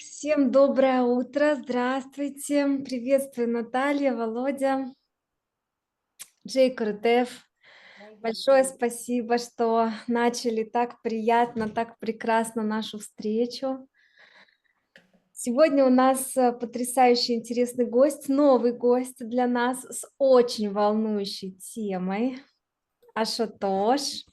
Всем доброе утро, здравствуйте, приветствую Наталья, Володя, Джей Куртев. Большое спасибо, что начали так приятно, так прекрасно нашу встречу. Сегодня у нас потрясающий интересный гость, новый гость для нас с очень волнующей темой – Ашутош.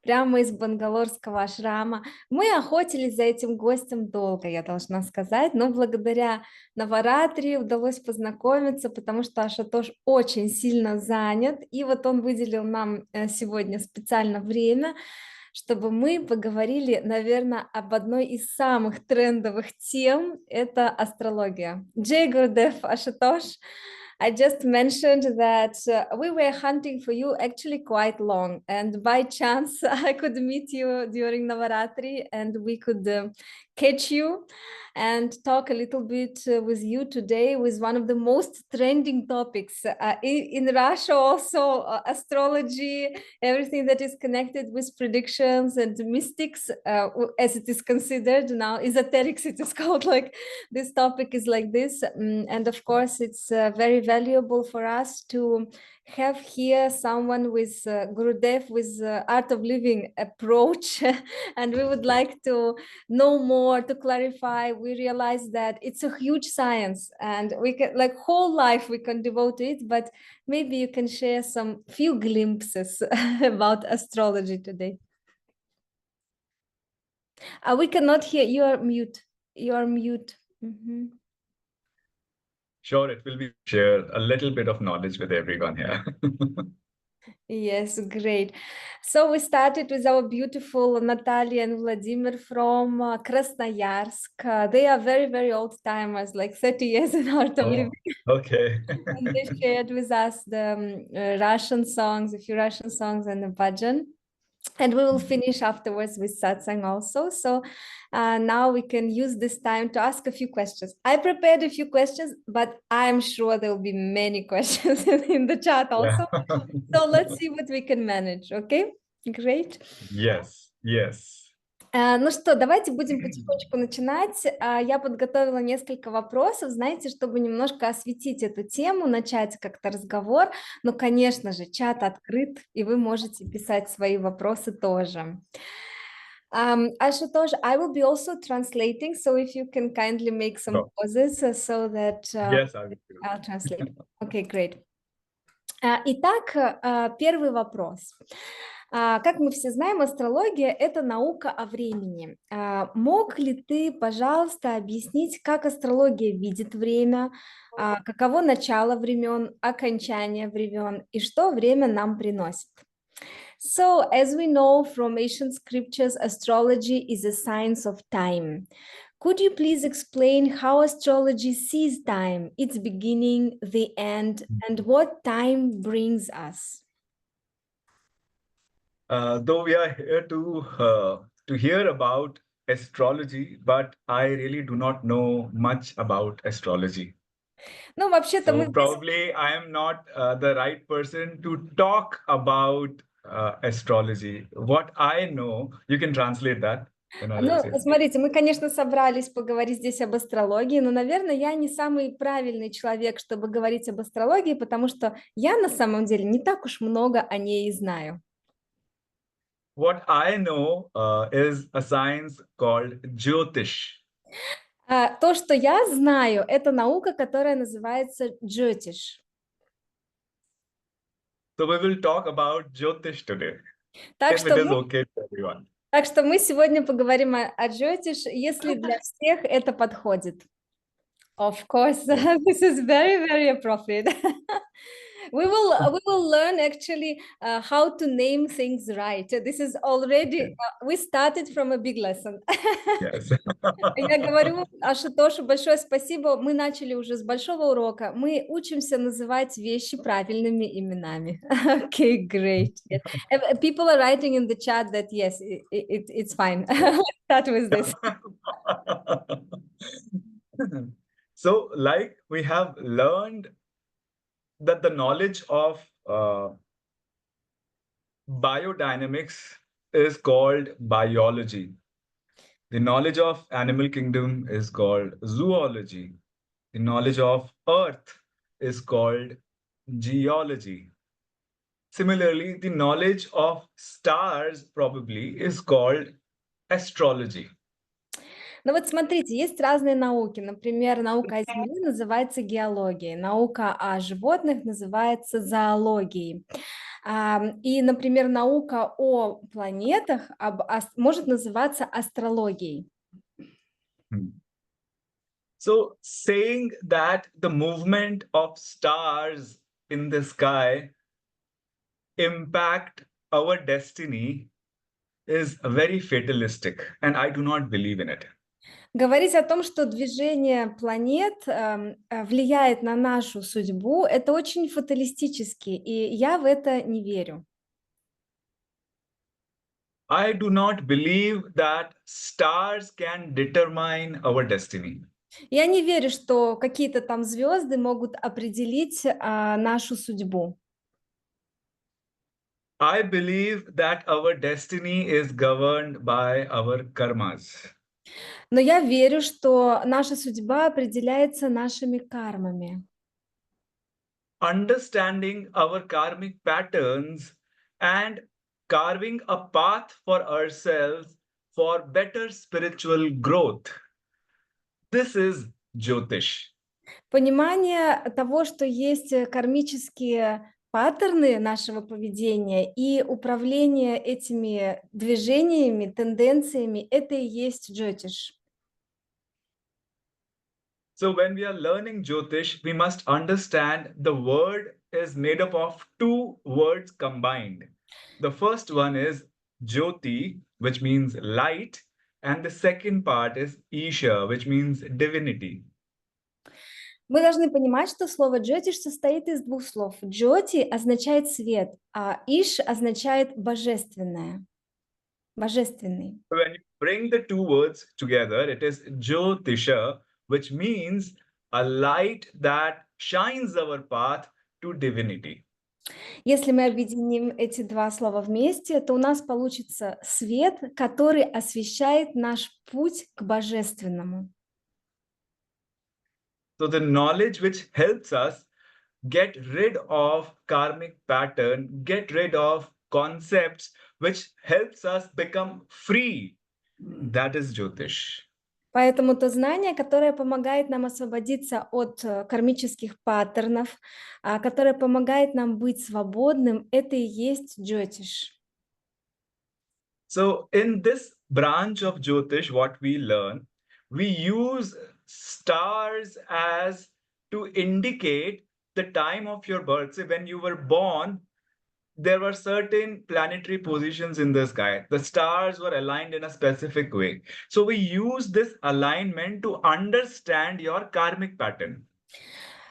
Прямо из Бангалорского ашрама. Мы охотились за этим гостем долго, я должна сказать, но благодаря Наваратри удалось познакомиться, потому что Ашутош очень сильно занят, и вот он выделил нам сегодня специально время, чтобы мы поговорили, наверное, об одной из самых трендовых тем, это астрология. Джей Гурдев, Ашутош, I just mentioned that we were hunting for you actually quite long, and by chance I could meet you during Navaratri and we could catch you and talk a little bit with you today with one of the most trending topics in Russia also, astrology, everything that is connected with predictions and mystics, as it is considered now, esoterics it is called, like this topic is like this, and of course it's very valuable for us to have here someone with Gurudev with Art of Living approach and we would like to know more, to clarify. We realize that it's a huge science and we can, like, whole life we can devote to it, but maybe you can share some few glimpses about astrology today. We cannot hear. You are mute. You are mute. Sure, it will be share a little bit of knowledge with everyone here. Yes, great. So we started with our beautiful Natalia and Vladimir from Krasnoyarsk. They are very, very old timers, like 30 years in Art of Living. Okay. And they shared with us the Russian songs, a few Russian songs and a bhajan. And we will finish afterwards with satsang also. So now we can use this time to ask a few questions. I prepared a few questions, but I'm sure there will be many questions in the chat also. Yeah. So let's see what we can manage. Okay, great. Yes, yes. Ну что, давайте будем потихонечку начинать. Я подготовила несколько вопросов, знаете, чтобы немножко осветить эту тему, начать как-то разговор. Но, конечно же, чат открыт, и вы можете писать свои вопросы тоже. Ashutosh, I will be also translating, so if you can kindly make some pauses so that Yes, I will. I'll translate. Okay, great. Итак, первый вопрос. Как мы все знаем, астрология – это наука о времени. Мог ли ты, пожалуйста, объяснить, как астрология видит время, каково начало времен, окончание времен и что время нам приносит? So, as we know from ancient scriptures, astrology is a science of time. Could you please explain how astrology sees time, its beginning, the end, and what time brings us? Though we are here to hear about astrology, but I really do not know much about astrology. Ну, вообще-то So probably I am not the right person to talk about astrology. What I know, you can translate that. Ну, смотрите, мы, конечно, собрались поговорить здесь об астрологии, но, наверное, я не самый правильный человек, чтобы говорить об астрологии, потому что я на самом деле не так уж много о ней и знаю. What I know is a science called Jyotish. То, что я знаю, это наука, которая называется джойтиш. So we will talk about Jyotish today. Так If it is okay to everyone. Так что мы сегодня поговорим о джойтиш, если для всех это подходит. Of course, this is very, very appropriate. We will learn actually how to name things right. This is already, we started from a big lesson. Yes. Я говорю Ашутошу большое спасибо. Мы начали уже с большого урока. Мы учимся называть вещи правильными именами. Okay, great. People are writing in the chat that yes, it's fine. Let's start with this. So, like we have learned that the knowledge of biodynamics is called biology. The knowledge of animal kingdom is called zoology. The knowledge of earth is called geology. Similarly, the knowledge of stars probably is called astrology. Ну вот смотрите, есть разные науки. Например, наука о Земле называется геологией, наука о животных называется зоологией. И, например, наука о планетах может называться астрологией. So saying that the movement of stars in the sky impact our destiny is very fatalistic, and I do not believe in it. Говорить о том, что движение планет влияет на нашу судьбу, это очень фаталистически, и я в это не верю. I do not believe that stars can determine our destiny. Я не верю, что какие-то там звезды могут определить нашу судьбу. I believe that our destiny is governed by our karmas. Но я верю, что наша судьба определяется нашими кармами. Understanding our karmic patterns and carving a path for ourselves for better spiritual growth. This is Jyotish. Понимание того, что есть кармические паттерны нашего поведения и управление этими движениями, тенденциями, это и есть джотиш. So when we are learning Jyotish, we must understand the word is made up of two words combined. The first one is Jyoti, which means light, and the second part is Isha, which means divinity. Мы должны понимать, что слово джотиш состоит из двух слов. Джоти означает свет, а иш означает божественное, божественный. When you bring the two words together, it is Jyotisha, which means a light that shines our path to divinity. Если мы объединим эти два слова вместе, то у нас получится свет, который освещает наш путь к божественному. So the knowledge which helps us get rid of karmic pattern, get rid of concepts which helps us become free, that is Jyotish. Поэтому то знание, которое помогает нам освободиться от кармических паттернов, которое помогает нам быть свободным, это и есть джотиш. So in this branch of Jyotish, what we learn, we use stars as to indicate the time of your birth. So when you were born, there were certain planetary positions in the sky. The stars were aligned in a specific way. So we use this alignment to understand your karmic pattern.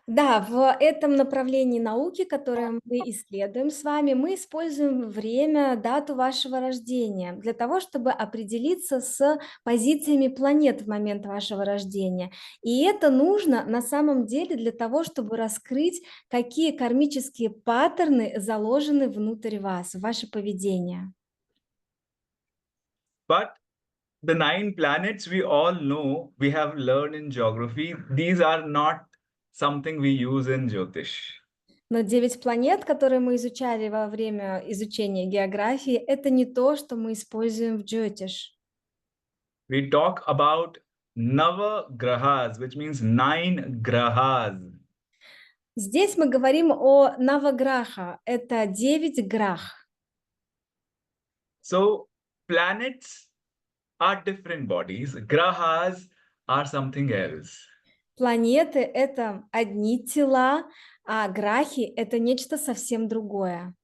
Да, в этом направлении науки, которое мы исследуем с вами, мы используем время, дату вашего рождения для того, чтобы определиться с позициями планет в момент вашего рождения. И это нужно на самом деле для того, чтобы раскрыть, какие кармические паттерны заложены внутрь вас, в ваше поведение. But the 9 planets we all know, we have learned in geography, these are not something we use in Jyotish. Но 9 планет, которые мы изучали во время изучения географии, это не то, что мы используем в джотиш. We talk about Navagrahas, which means 9 grahas. Здесь мы говорим о Наваграха, это 9 грах. So planets are different bodies. Grahas are something else. Планеты — это одни тела, а грахи — это нечто совсем другое.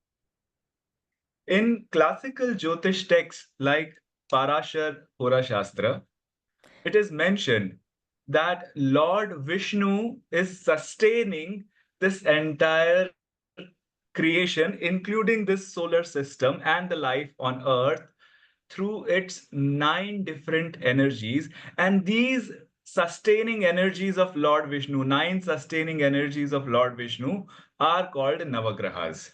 In classical Jyotish texts like Parashar Pura Shastra, it is mentioned that Lord Vishnu is sustaining this entire creation, including this solar system and the life on Earth, through its 9 different energies. And these sustaining energies of Lord Vishnu, 9 sustaining energies of Lord Vishnu, are called Navagrahas.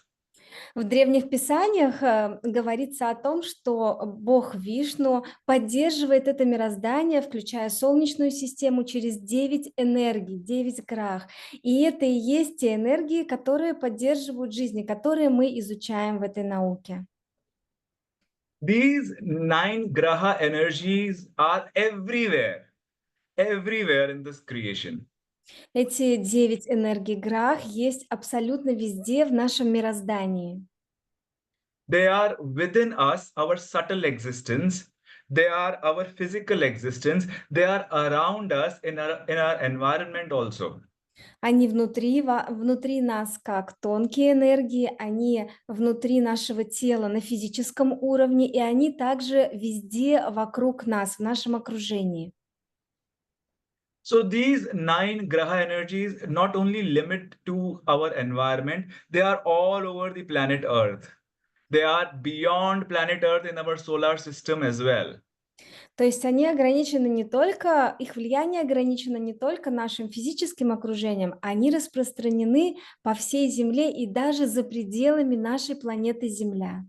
В древних писаниях говорится о том, что Бог Вишну поддерживает это мироздание, включая Солнечную систему, через 9 энергий, 9 грах. И это и есть те энергии, которые поддерживают жизнь, и которые мы изучаем в этой науке. These 9 graha energies are everywhere in this creation. Эти 9 энергий грах есть абсолютно везде в нашем мироздании. They are within us, our subtle existence. They are our physical existence. They are around us in our environment also. Они внутри нас как тонкие энергии, они внутри нашего тела на физическом уровне, и они также везде вокруг нас, в нашем окружении. So these 9 graha energies not only limit to our environment, they are all over the planet Earth. They are beyond planet Earth in our solar system as well. То есть они ограничены не только, их влияние ограничено не только нашим физическим окружением, они распространены по всей Земле и даже за пределами нашей планеты Земля.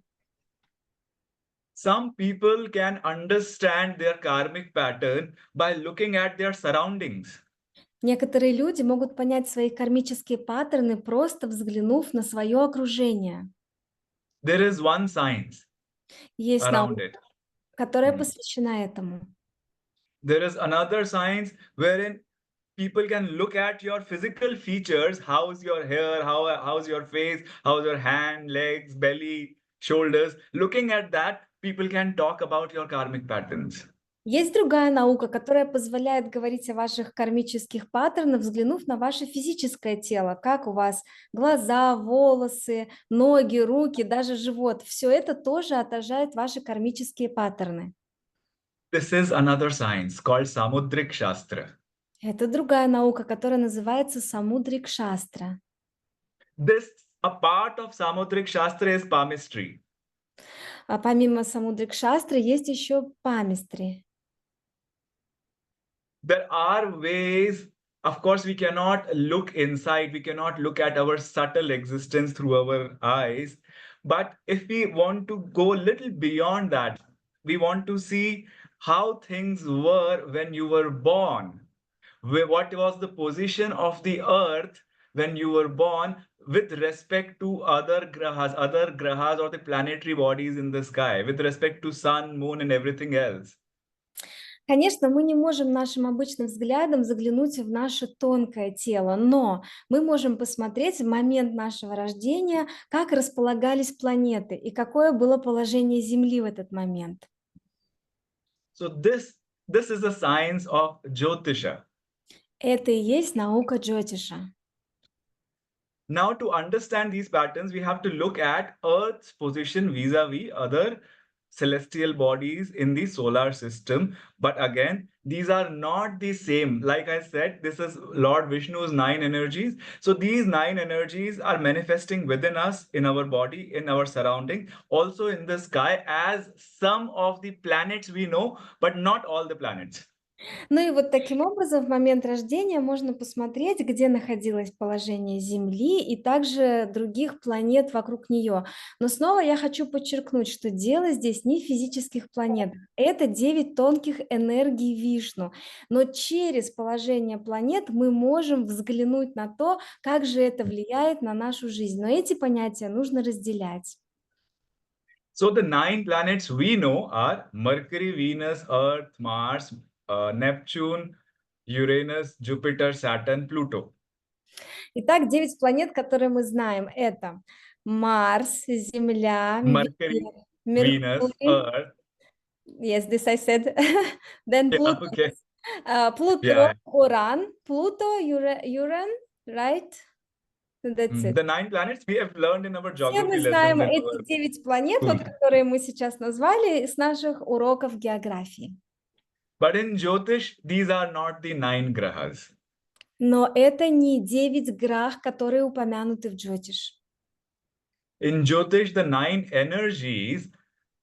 Some people can understand their karmic pattern by looking at their surroundings. Некоторые люди могут понять свои кармические паттерны, просто взглянув на свое окружение. There is one science Есть around наука, it. которая посвящена этому. There is another science wherein people can look at your physical features. How's your hair? How's your face? How's your hand, legs, belly, shoulders? Looking at that, people can talk about your karmic patterns. Есть другая наука, которая позволяет говорить о ваших кармических паттернах, взглянув на ваше физическое тело, как у вас глаза, волосы, ноги, руки, даже живот. Все это тоже отражает ваши кармические паттерны. This is another science called Samudrik Shastra. Это другая наука, которая называется Самудрик Шастра. A part of Samudrik Shastra is palmistry. А помимо Самудрик Шастры есть еще памистри. There are ways, of course, we cannot look inside, we cannot look at our subtle existence through our eyes. But if we want to go a little beyond that, we want to see how things were when you were born. What was the position of the earth when you were born with respect to other grahas or the planetary bodies in the sky, with respect to sun, moon, and everything else. Конечно, мы не можем нашим обычным взглядом заглянуть в наше тонкое тело, но мы можем посмотреть в момент нашего рождения, как располагались планеты и какое было положение Земли в этот момент. So this is the science of Jyotisha. Это и есть наука Джйотиша. Now, to understand these patterns, we have to look at Earth's position vis-a-vis other celestial bodies in the solar system. But again, these are not the same. Like I said, this is Lord Vishnu's 9 energies. So these 9 energies are manifesting within us, in our body, in our surrounding, also in the sky as some of the planets we know, but not all the planets. Ну и вот таким образом в момент рождения можно посмотреть, где находилось положение Земли и также других планет вокруг нее. Но снова я хочу подчеркнуть, что дело здесь не в физических планетах. Это 9 тонких энергий Вишну. Но через положение планет мы можем взглянуть на то, как же это влияет на нашу жизнь. Но эти понятия нужно разделять. So the 9 planets we know are Mercury, Venus, Earth, Mars, Neptune, Uranus, Jupiter, Saturn, Pluto. Итак, 9 планет, которые мы знаем, это Марс, Земля, Mercury, Venus, Меркурий. Earth. Yes, this I said. Then Yeah, Pluto. okay. Pluto, Yeah. Уран, Pluto, Uran, right? That's it. The 9 planets we have learned in our Все мы geography lessons знаем in эти our 9 планет, school. вот, которые мы сейчас назвали с наших уроков географии. But in Jyotish, these are not the 9 grahas. Но это не 9 грах, которые упомянуты в Джйотиш. In Jyotish, the 9 energies,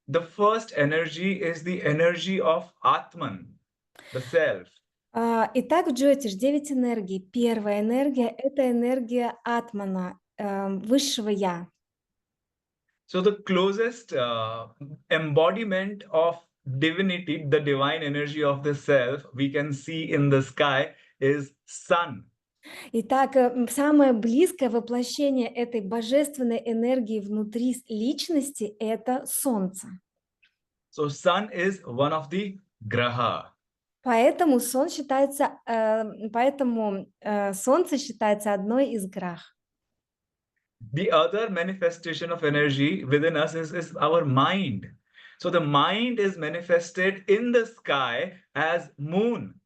the first energy is the energy of Atman, the self. Итак, в Джйотиш 9 энергий. Первая энергия – это энергия Атмана, высшего Я. So the closest embodiment of divinity, the divine energy of the self, we can see in the sky is sun. Итак, самое близкое воплощение этой божественной энергии внутри личности – это Солнце. So sun is one of the graha. Поэтому Солнце считается одной из грах. The other manifestation of energy within us is our mind. So the mind is manifested in the sky as moon.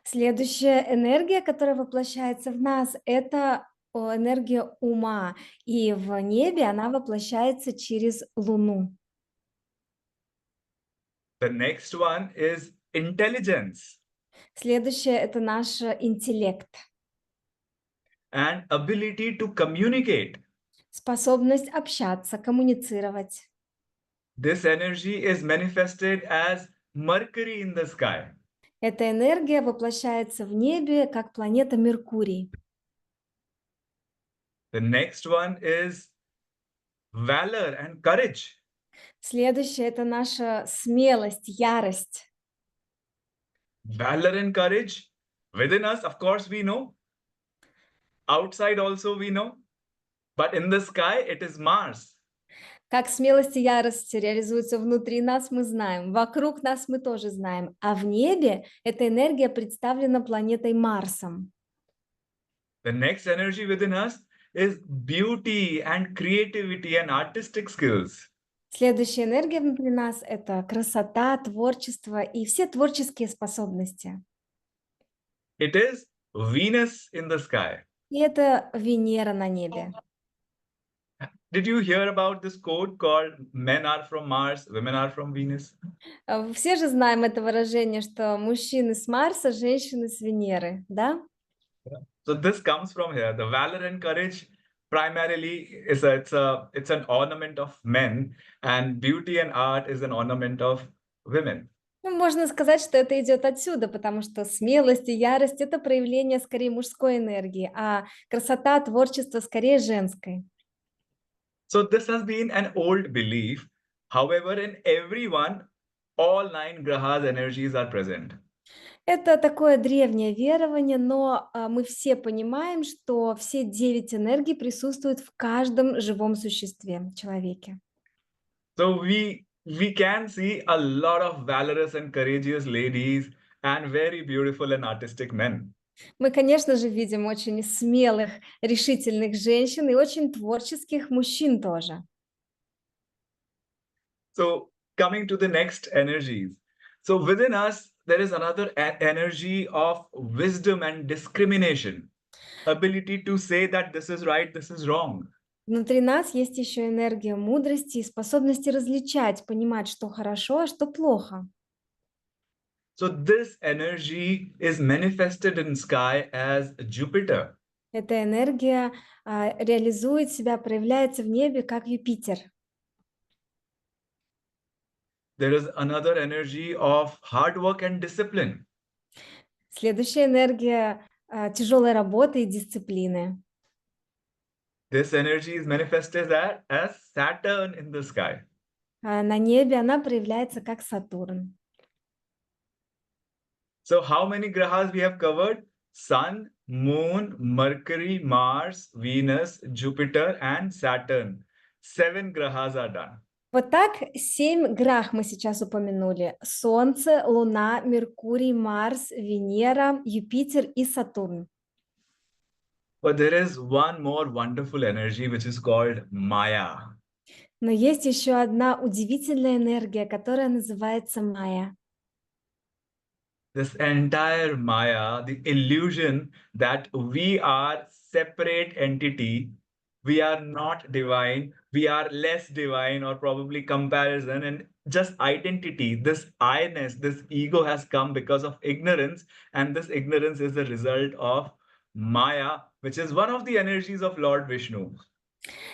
Следующая энергия, которая воплощается в нас, это энергия ума, и в небе она воплощается через Луну. The next one is intelligence Следующее это наш интеллект, and ability to communicate. способность общаться, коммуницировать. This energy is manifested as Mercury in the sky. Эта энергия воплощается в небе, как планета Меркурий. The next one is valor and courage. Следующее это наша смелость, ярость. Valor and courage within us, of course, we know. Outside also we know. But in the sky, it is Mars. Как смелость и ярость реализуются внутри нас, мы знаем. Вокруг нас мы тоже знаем. А в небе эта энергия представлена планетой Марсом. The next energy within us is beauty and creativity and artistic skills. Следующая энергия внутри нас – это красота, творчество и все творческие способности. It is Venus in the sky. И это Венера на небе. Did you hear about this quote called "Men are from Mars, women are from Venus"? Все же знаем это выражение, что мужчины с Марса, женщины с Венеры, да? So this comes from here. The valor and courage primarily it's an ornament of men, and beauty and art is an ornament of women. Ну, можно сказать, что это идет отсюда, потому что смелость и ярость – это проявление скорее мужской энергии, а красота, творчество скорее женской. So this has been an old belief. However, in everyone, all 9 grahas energies are present. Это такое древнее верование, но мы все понимаем, что все 9 энергий присутствуют в каждом живом существе, человеке. So we can see a lot of valorous and courageous ladies and very beautiful and artistic men. Мы, конечно же, видим очень смелых, решительных женщин и очень творческих мужчин тоже. So coming to the next energies. So within us, there is another energy of wisdom and discrimination. Ability to say that this is right, this is wrong. Внутри нас есть еще энергия мудрости и способности различать, понимать, что хорошо, а что плохо. So this energy is manifested in sky as Jupiter. Эта энергия реализует себя, проявляется в небе, как Юпитер. There is another energy of hard work and discipline. Следующая энергия тяжелой работы и дисциплины. This energy is manifested as Saturn in the sky. На небе она проявляется как Сатурн. So how many grahas we have covered? Sun, Moon, Mercury, Mars, Venus, Jupiter, and Saturn. 7 grahas are done. Вот так 7 грах мы сейчас упомянули. Солнце, Луна, Меркурий, Марс, Венера, Юпитер и Сатурн. But there is one more wonderful energy which is called Maya. Но есть еще одна удивительная энергия, которая называется Майя. This entire Maya, the illusion that we are separate entity, we are not divine, we are less divine, or probably comparison, and just identity, this I-ness, this ego has come because of ignorance, and this ignorance is the result of Maya, which is one of the energies of Lord Vishnu.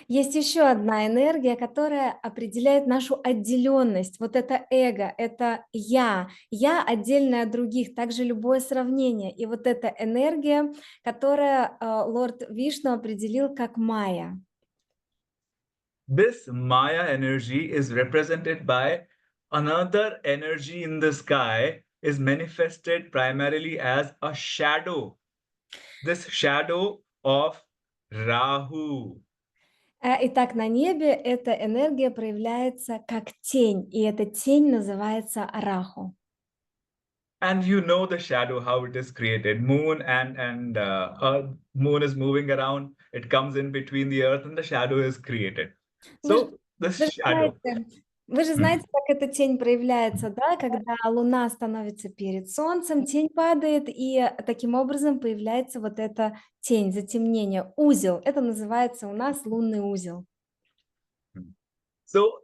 Есть еще одна энергия, которая определяет нашу отделенность. Вот это эго, это я отдельное от других, также любое сравнение. И вот эта энергия, которая лорд Вишну определил как Майя. This Maya energy is represented by another energy in the sky, is manifested primarily as a shadow. This shadow of Rahu. Итак, на небе эта энергия проявляется как тень, и эта тень называется Раху. And you know the shadow, how it is created. Moon and Earth, moon is moving around. It comes in between the earth and the shadow is created. Вы же, So this вы же shadow. знаете, вы же знаете, как эта тень проявляется, да? Когда Луна становится перед Солнцем, тень падает, и таким образом появляется вот эта тень, затемнение, узел. Это называется у нас лунный узел. So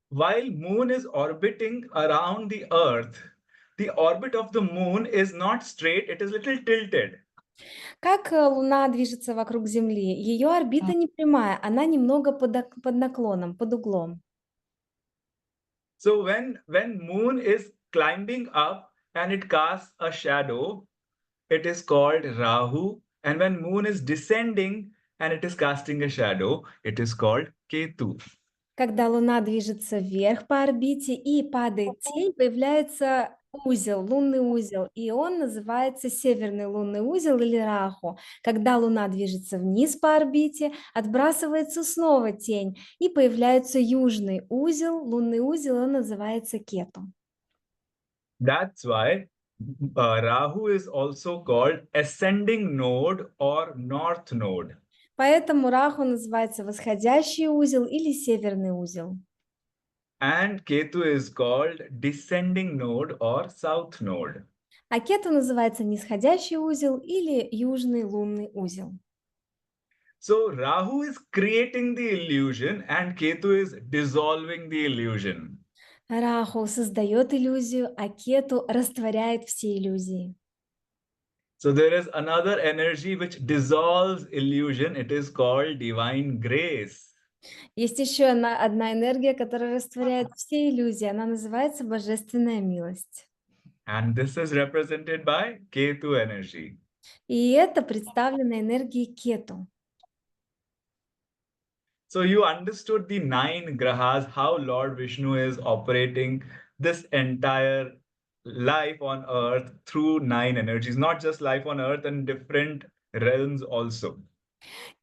while moon is orbiting around the earth, the orbit of the moon is not straight, it is little tilted. Как Луна движется вокруг Земли? Ее орбита не прямая, она немного под наклоном, под углом. So when moon is climbing up and it casts a shadow, it is called Rahu. And when moon is descending and it is casting a shadow, it is called Ketu. Когда Луна движется вверх по орбите и падает тень, появляется узел, лунный узел, и он называется северный лунный узел или Раху. Когда Луна движется вниз по орбите, отбрасывается снова тень, и появляется южный узел, лунный узел, он называется Кету. That's why Rahu is also called ascending node or north node. Поэтому Раху называется восходящий узел или северный узел. And Ketu is called descending node or south node. А Кету называется нисходящий узел или южный лунный узел. So Rahu is creating the illusion and Ketu is dissolving the illusion. Раху создает иллюзию, а Кету растворяет все иллюзии. So there is another energy which dissolves illusion. It is called divine grace. Есть еще одна энергия, которая растворяет все иллюзии. Она называется божественная милость. And this is represented by Ketu energy. И это представлено энергией Кету. So you understood the 9 grahas, how Lord Vishnu is operating this entire life on earth through 9 energies, not just life on earth and different realms also.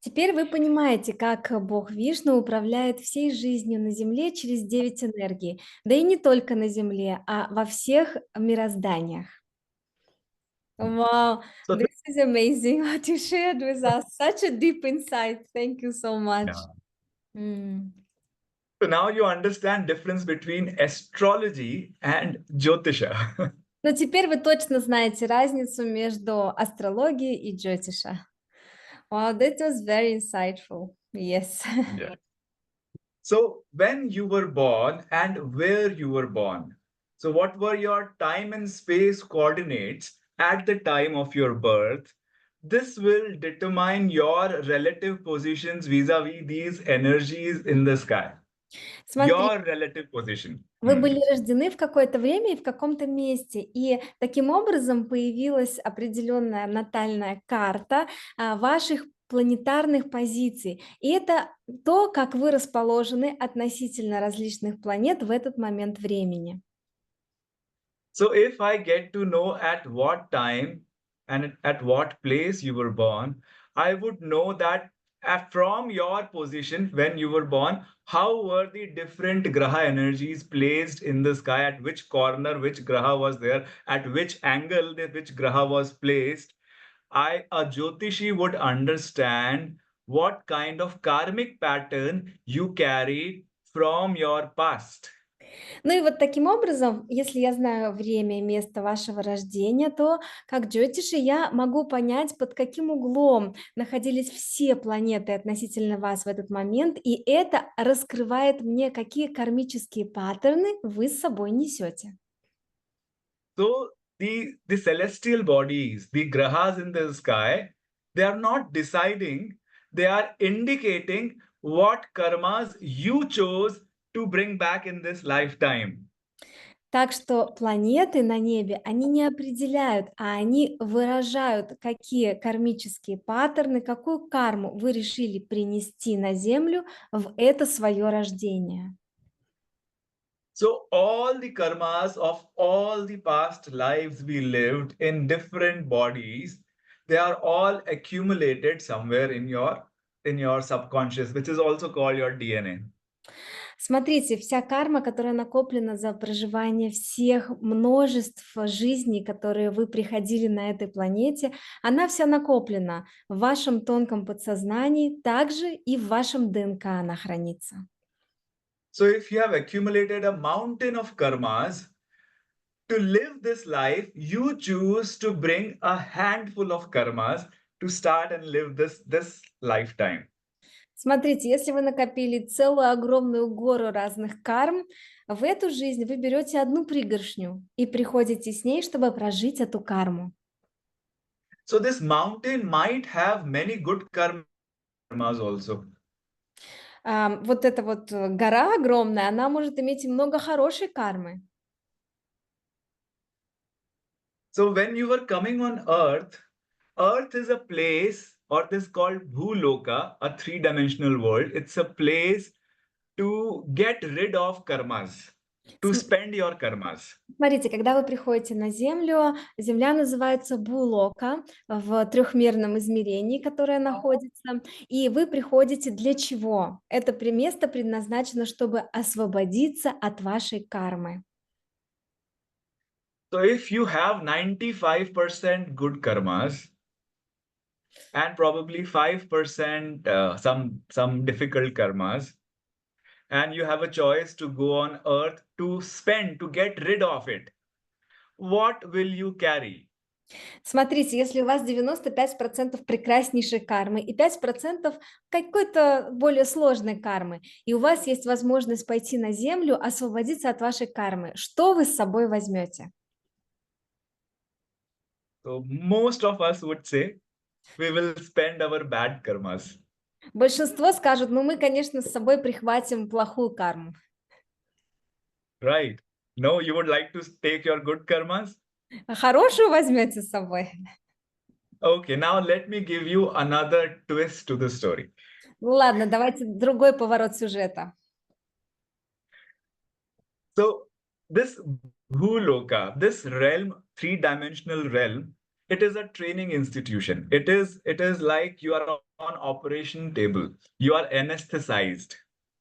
Теперь вы понимаете, как Бог Вишну управляет всей жизнью на Земле через 9 энергий. Да и не только на Земле, а во всех мирозданиях. Wow, So this is amazing what you shared with us. Such a deep insight. Thank you so much. So now you understand difference between astrology and Jyotisha. Но теперь вы точно знаете разницу между астрологией и джотиша. Wow, that was very insightful. Yes. Yeah. So when you were born and where you were born. So what were your time and space coordinates at the time of your birth? This will determine your relative positions vis-a-vis these energies in the sky. Смотри, Your relative position. вы были рождены в какое-то время и в каком-то месте, и таким образом появилась определенная натальная карта ваших планетарных позиций. И это то, как вы расположены относительно различных планет в этот момент времени. So if I get to know at what time and at what place you were born, I would know that from your position when you were born, how were the different graha energies placed in the sky, at which corner which graha was there, at which angle which graha was placed. A Jyotishi would understand what kind of karmic pattern you carry from your past. Ну и вот таким образом, если я знаю время и место вашего рождения, то как джотиши я могу понять, под каким углом находились все планеты относительно вас в этот момент, и это раскрывает мне, какие кармические паттерны вы с собой несете. So the celestial bodies, the grahas in the sky, they are not deciding, they are indicating what karmas you chose to bring back in this lifetime. Так что планеты на небе, они не определяют, а они выражают, какие кармические паттерны, какую карму вы решили принести на Землю в это свое рождение. So all the karmas of all the past lives we lived in different bodies, they are all accumulated somewhere in your subconscious, which is also called your DNA. Смотрите, вся карма, которая накоплена за проживание всех множеств жизней, которые вы приходили на этой планете, она вся накоплена в вашем тонком подсознании, также и в вашем ДНК она хранится. So if you have accumulated a mountain of karmas, to live this life, you choose to bring a handful of karmas to start and live this lifetime. Смотрите, если вы накопили целую огромную гору разных карм, в эту жизнь вы берете одну пригоршню и приходите с ней, чтобы прожить эту карму. So this mountain might have many good karmas also. Вот эта вот гора огромная, она может иметь и много хорошей кармы. So when you were coming on Earth is a place, or this called Bhuloka, a three-dimensional world. It's a place to get rid of karmas, to spend your karmas. Смотрите, когда вы приходите на Землю, Земля называется Булока в трехмерном измерении, которое находится, и вы приходите для чего? Это место предназначено, чтобы освободиться от вашей кармы. So if you have 95% good karmas and probably 5% some difficult karmas, and you have a choice to go on Earth to spend, to get rid of it, what will you carry? Смотрите, если у вас 95% прекраснейшей кармы и 5% какой-то более сложной кармы, и у вас есть возможность пойти на Землю, освободиться от вашей кармы, что вы с собой возьмете? So most of us would say we will spend our bad karmas. Большинство скажут, ну мы, конечно, с собой прихватим плохую карму. Right. No, you would like to take your good karmas? А хорошую возьмете с собой? Okay, now let me give you another twist to the story. Ну ладно, давайте другой поворот сюжета. So this Bhuloka, this realm, three-dimensional realm, it is a training institution. It is like you are on operation table. You are anesthetized.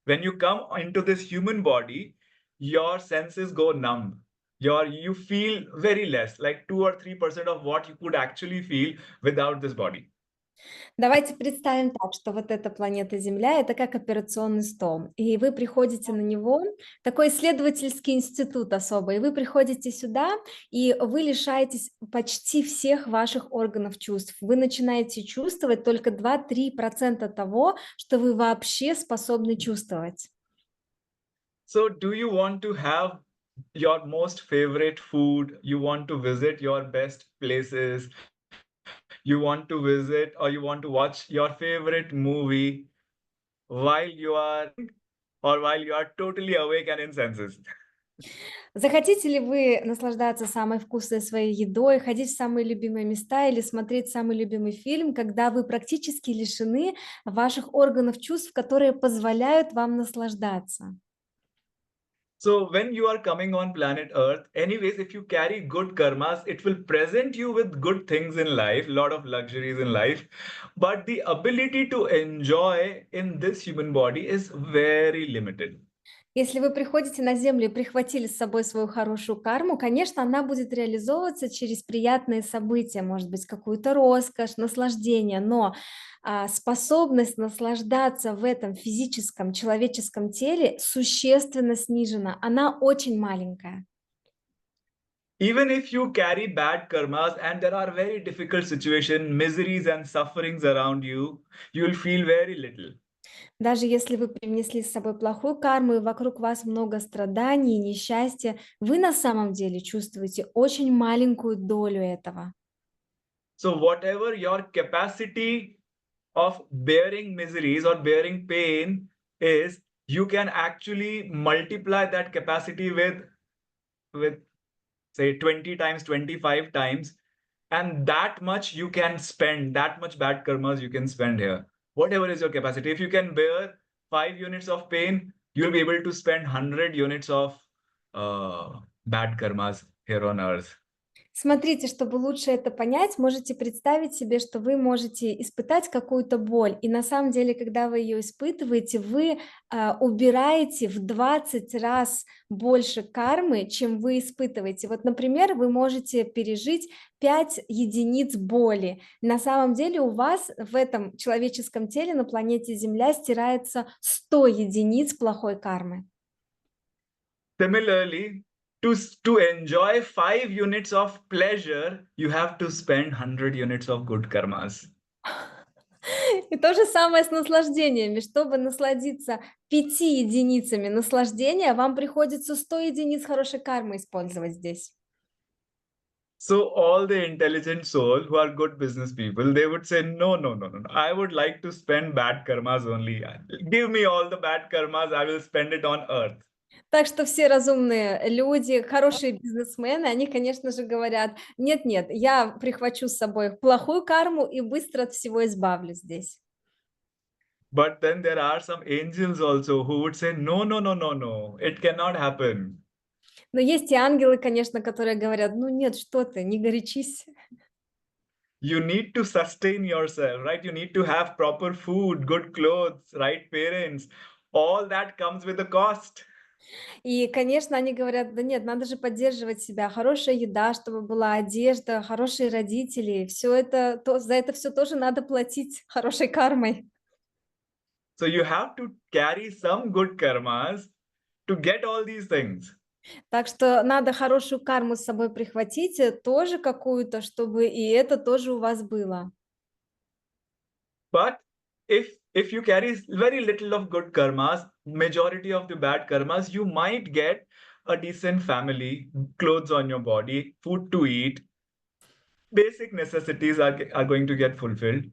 When you come into this human body, your senses go numb. You feel very less, like 2 or 3% of what you could actually feel without this body. Давайте представим так, что вот эта планета Земля– это как операционный стол, и вы приходите на него, такой исследовательский институт особый, и вы приходите сюда, и вы лишаетесь почти всех ваших органов чувств. Вы начинаете чувствовать только 2-3% того, что вы вообще способны чувствовать. So do you want to have your most favorite food? You want to visit your best places? You want to visit or you want to watch your favorite movie while you are totally awake and in senses? Захотите ли вы наслаждаться самой вкусной своей едой, ходить в самые любимые места или смотреть самый любимый фильм, когда вы практически лишены ваших органов чувств, которые позволяют вам наслаждаться? So when you are coming on planet Earth, anyways, if you carry good karmas, it will present you with good things in life, a lot of luxuries in life. But the ability to enjoy in this human body is very limited. Если вы приходите на Землю и прихватили с собой свою хорошую карму, конечно, она будет реализовываться через приятные события, может быть, какую-то роскошь, наслаждение, но способность наслаждаться в этом физическом, человеческом теле существенно снижена, она очень маленькая. Even if you carry bad karmas and there are very difficult situations, miseries and sufferings around you, you'll feel very little. Даже если вы принесли с собой плохую карму и вокруг вас много страданий, несчастья, вы на самом деле чувствуете очень маленькую долю этого. So whatever your capacity of bearing miseries or bearing pain is, you can actually multiply that capacity with with, say, 20 times, 25 times, and that much you can spend, that much bad karmas you can spend here. Whatever is your capacity. If you can bear 5 units of pain, you'll be able to spend 100 units of bad karmas here on earth. Смотрите, чтобы лучше это понять, можете представить себе, что вы можете испытать какую-то боль, и на самом деле, когда вы ее испытываете, вы убираете в 20 раз больше кармы, чем вы испытываете. Вот, например, вы можете пережить 5 единиц боли. На самом деле у вас в этом человеческом теле на планете Земля стирается 100 единиц плохой кармы. Similarly, to enjoy 5 units of pleasure, you have to spend 100 units of good karmas. И то же самое с наслаждениями. Чтобы насладиться 5 единицами наслаждения, вам приходится 100 единиц хорошей кармы использовать здесь. So all the intelligent soul who are good business people, they would say, no, no, no, no, no. I would like to spend bad karmas only. Give me all the bad karmas. I will spend it on earth. Так что все разумные люди, хорошие бизнесмены, они, конечно же, говорят, нет-нет, я прихвачу с собой плохую карму и быстро от всего избавлюсь здесь. But then there are some angels also who would say, no, no, no, no, no, it cannot happen. Но есть и ангелы, конечно, которые говорят, ну нет, что ты, не горячись. You need to sustain yourself, right? You need to have proper food, good clothes, right parents. All that comes with a cost. И, конечно, они говорят, да нет, надо же поддерживать себя, хорошая еда, чтобы была одежда, хорошие родители, все это, за это все тоже надо платить хорошей кармой. So you have to carry some good karmas to get all these things. Так что надо хорошую карму с собой прихватить, тоже какую-то, чтобы и это тоже у вас было. But if you carry very little of good karmas, majority of the bad karmas, you might get a decent family, clothes on your body, food to eat, basic necessities are going to get fulfilled.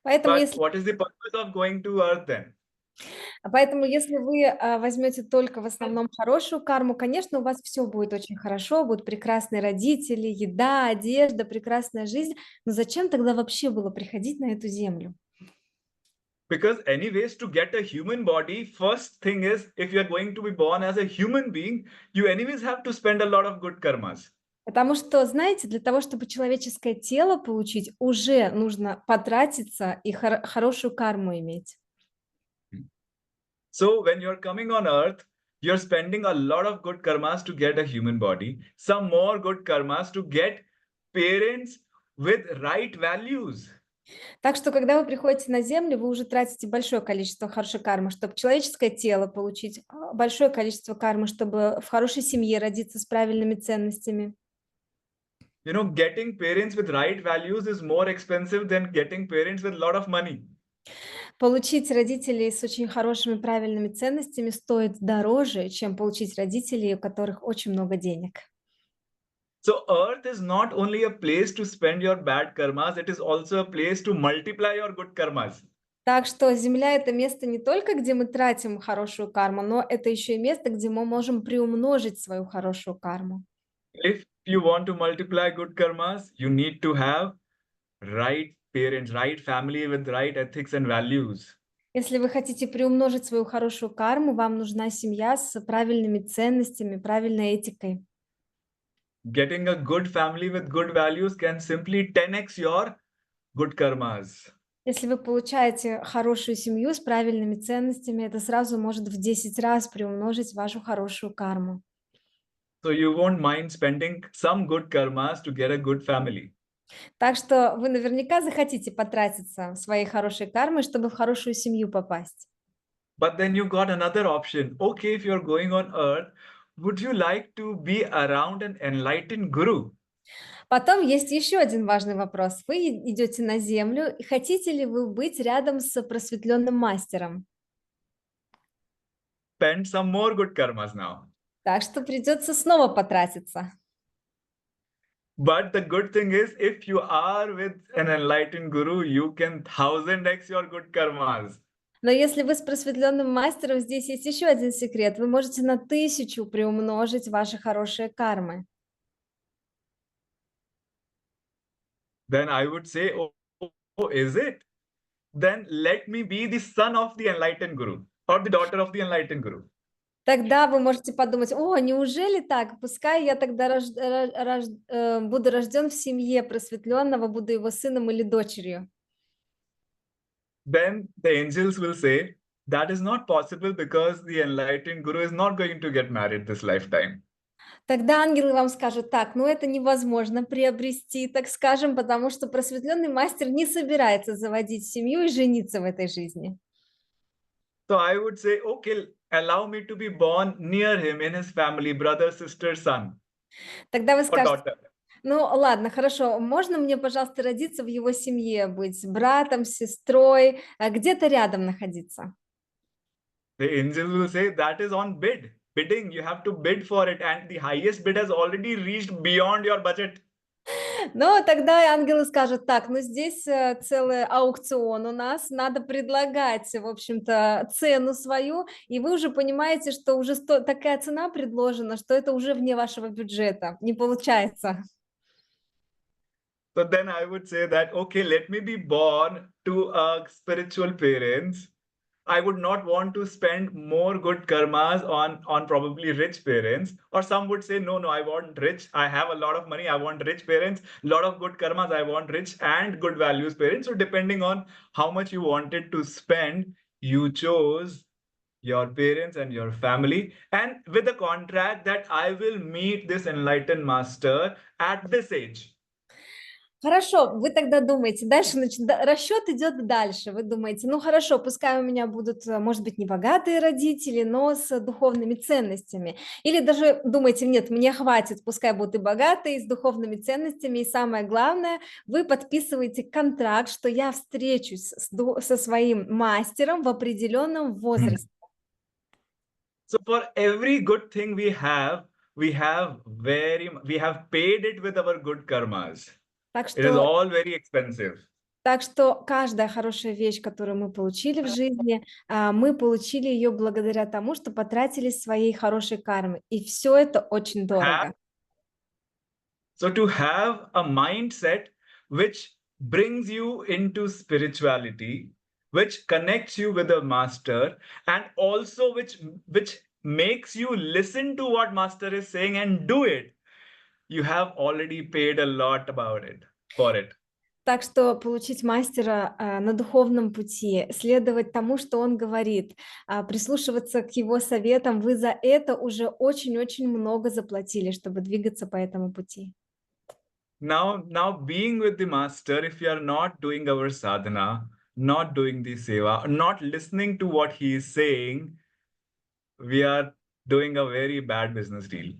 Поэтому But если, what is the purpose of going to earth then? поэтому если вы возьмете только в основном хорошую карму, конечно, у вас все будет очень хорошо, будут прекрасные родители, еда, одежда, прекрасная жизнь, но зачем тогда вообще было приходить на эту землю? Because anyways, to get a human body, first thing is, if you're going to be born as a human being, you anyways have to spend a lot of good karmas. Потому что, знаете, для того, чтобы человеческое тело получить, уже нужно потратиться и хорошую карму иметь. So when you're coming on earth, you're spending a lot of good karmas to get a human body, some more good karmas to get parents with right values. Так что, когда вы приходите на Землю, вы уже тратите большое количество хорошей кармы, чтобы человеческое тело получить, большое количество кармы, чтобы в хорошей семье родиться с правильными ценностями. You know, getting parents with right values is more expensive than getting parents with a lot of money. Получить родителей с очень хорошими правильными ценностями стоит дороже, чем получить родителей, у которых очень много денег. So earth is not only a place to spend your bad karmas, it is also a place to multiply your good karmas. Так что Земля — это место не только, где мы тратим хорошую карму, но это еще и место, где мы можем приумножить свою хорошую карму. If you want to multiply good karmas, you need to have right parents, right family with right ethics and values. Если вы хотите приумножить свою хорошую карму, вам нужна семья с правильными ценностями, правильной этикой. Getting a good family with good values can simply 10x your good karmas. Если вы получаете хорошую семью с правильными ценностями, это сразу может в 10 раз приумножить вашу хорошую карму. So you won't mind spending some good karmas to get a good family. Так что вы наверняка захотите потратиться своей хорошей кармой, чтобы в хорошую семью попасть. But then you got another option. Okay, if you're going on earth, would you like to be around an enlightened guru? Потом есть еще один важный вопрос. Вы идете на Землю, и хотите ли вы быть рядом с просветленным мастером? Spend some more good karmas now. Так что придется снова потратиться. But the good thing is, if you are with an enlightened guru, you can 1000x your good karmas. Но если вы с просветленным мастером, здесь есть еще один секрет. Вы можете на 1000 приумножить ваши хорошие кармы. Then I would say, oh, is it? Then let me be the son of the enlightened guru or the daughter of the enlightened guru. Тогда вы можете подумать: о, неужели так? Пускай я тогда буду рожден в семье просветленного, буду его сыном или дочерью. Then the angels will say, that is not possible because the enlightened guru is not going to get married this lifetime. Тогда ангелы вам скажут: так, ну это невозможно приобрести, так скажем, потому что просветленный мастер не собирается заводить семью и жениться в этой жизни. So I would say, okay, allow me to be born near him in his family, brother, sister, son, Тогда вы or скажете: daughter. ну ладно, хорошо, можно мне, пожалуйста, родиться в его семье, быть братом, сестрой, где-то рядом находиться? The angels will say, that is on bidding. You have to bid for it, and the highest bid has already reached beyond your budget. Но тогда ангелы скажут: так, ну здесь целый аукцион у нас, надо предлагать, в общем-то, цену свою, и вы уже понимаете, что уже такая цена предложена, что это уже вне вашего бюджета, не получается. So then I would say that, okay, let me be born to a spiritual parents. I would not want to spend more good karmas on probably rich parents. Or some would say, no, I want rich. I have a lot of money. I want rich parents. A lot of good karmas. I want rich and good values parents. So depending on how much you wanted to spend, you chose your parents and your family, and with the contract that I will meet this enlightened master at this age. Хорошо, вы тогда думаете, дальше расчет идет дальше. Вы думаете: ну хорошо, пускай у меня будут, может быть, не богатые родители, но с духовными ценностями. Или даже думаете: нет, мне хватит, пускай будут и богатые, и с духовными ценностями. И самое главное, вы подписываете контракт, что я встречусь со своим мастером в определенном возрасте. So for every good thing we have paid it with our good karmas. Так It is что all very expensive. Так что каждая хорошая вещь, которую мы получили в жизни, мы получили ее благодаря тому, что потратили своей хорошей кармы. И все это очень дорого. So to have a mindset which brings you into spirituality, which connects you with the master, and also which makes you listen to what master is saying and do it, you have already paid a lot for it. Так что получить мастера на духовном пути, следовать тому, что он говорит, прислушиваться к его советам, вы за это уже очень-очень много заплатили, чтобы двигаться по этому пути. Now being with the master, if you are not doing our sadhana, not doing the seva, not listening to what he is saying, we are doing a very bad business deal.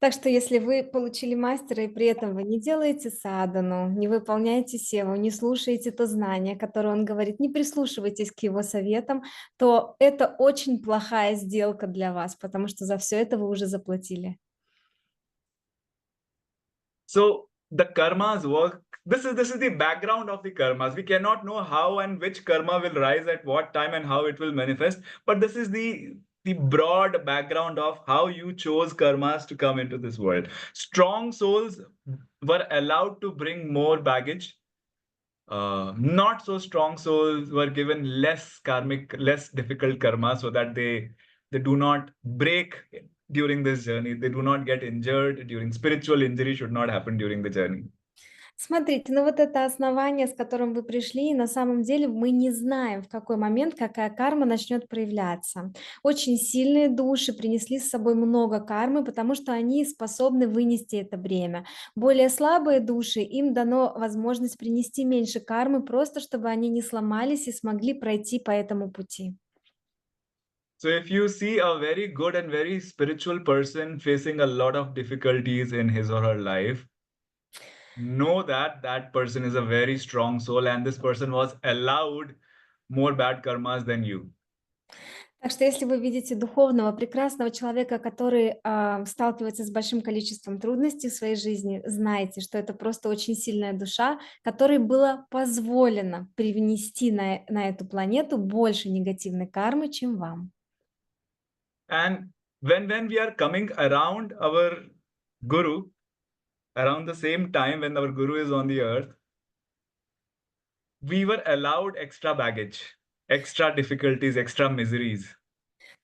Так что если вы получили мастера, и при этом вы не делаете садану, не выполняете севу, не слушаете то знание, которое он говорит, не прислушивайтесь к его советам, то это очень плохая сделка для вас, потому что за все это вы уже заплатили. So the karmas work. This is the background of the karmas. We cannot know how and which karma will rise at what time and how it will manifest. But this is the broad background of how you chose karmas to come into this world. Strong souls were allowed to bring more baggage. Not so strong souls were given less karmic, less difficult karma, so that they do not break during this journey. They do not get injured during spiritual injury should not happen during the journey. Смотрите, ну вот это основание, с которым вы пришли, и на самом деле мы не знаем, в какой момент какая карма начнет проявляться. Очень сильные души принесли с собой много кармы, потому что они способны вынести это бремя. Более слабые души, им дано возможность принести меньше кармы, просто чтобы они не сломались и смогли пройти по этому пути. So if you see a very good and very spiritual person facing a lot of difficulties in his or her life, know that that person is a very strong soul, and this person was allowed more bad karmas than you. Так что если вы видите духовного, прекрасного человека, который сталкивается с большим количеством трудностей в своей жизни, знайте, что это просто очень сильная душа, которой было позволено привнести на эту планету больше негативной кармы, чем вам. And when we are coming around our guru, around the same time when our guru is on the earth, we were allowed extra baggage, extra difficulties, extra miseries.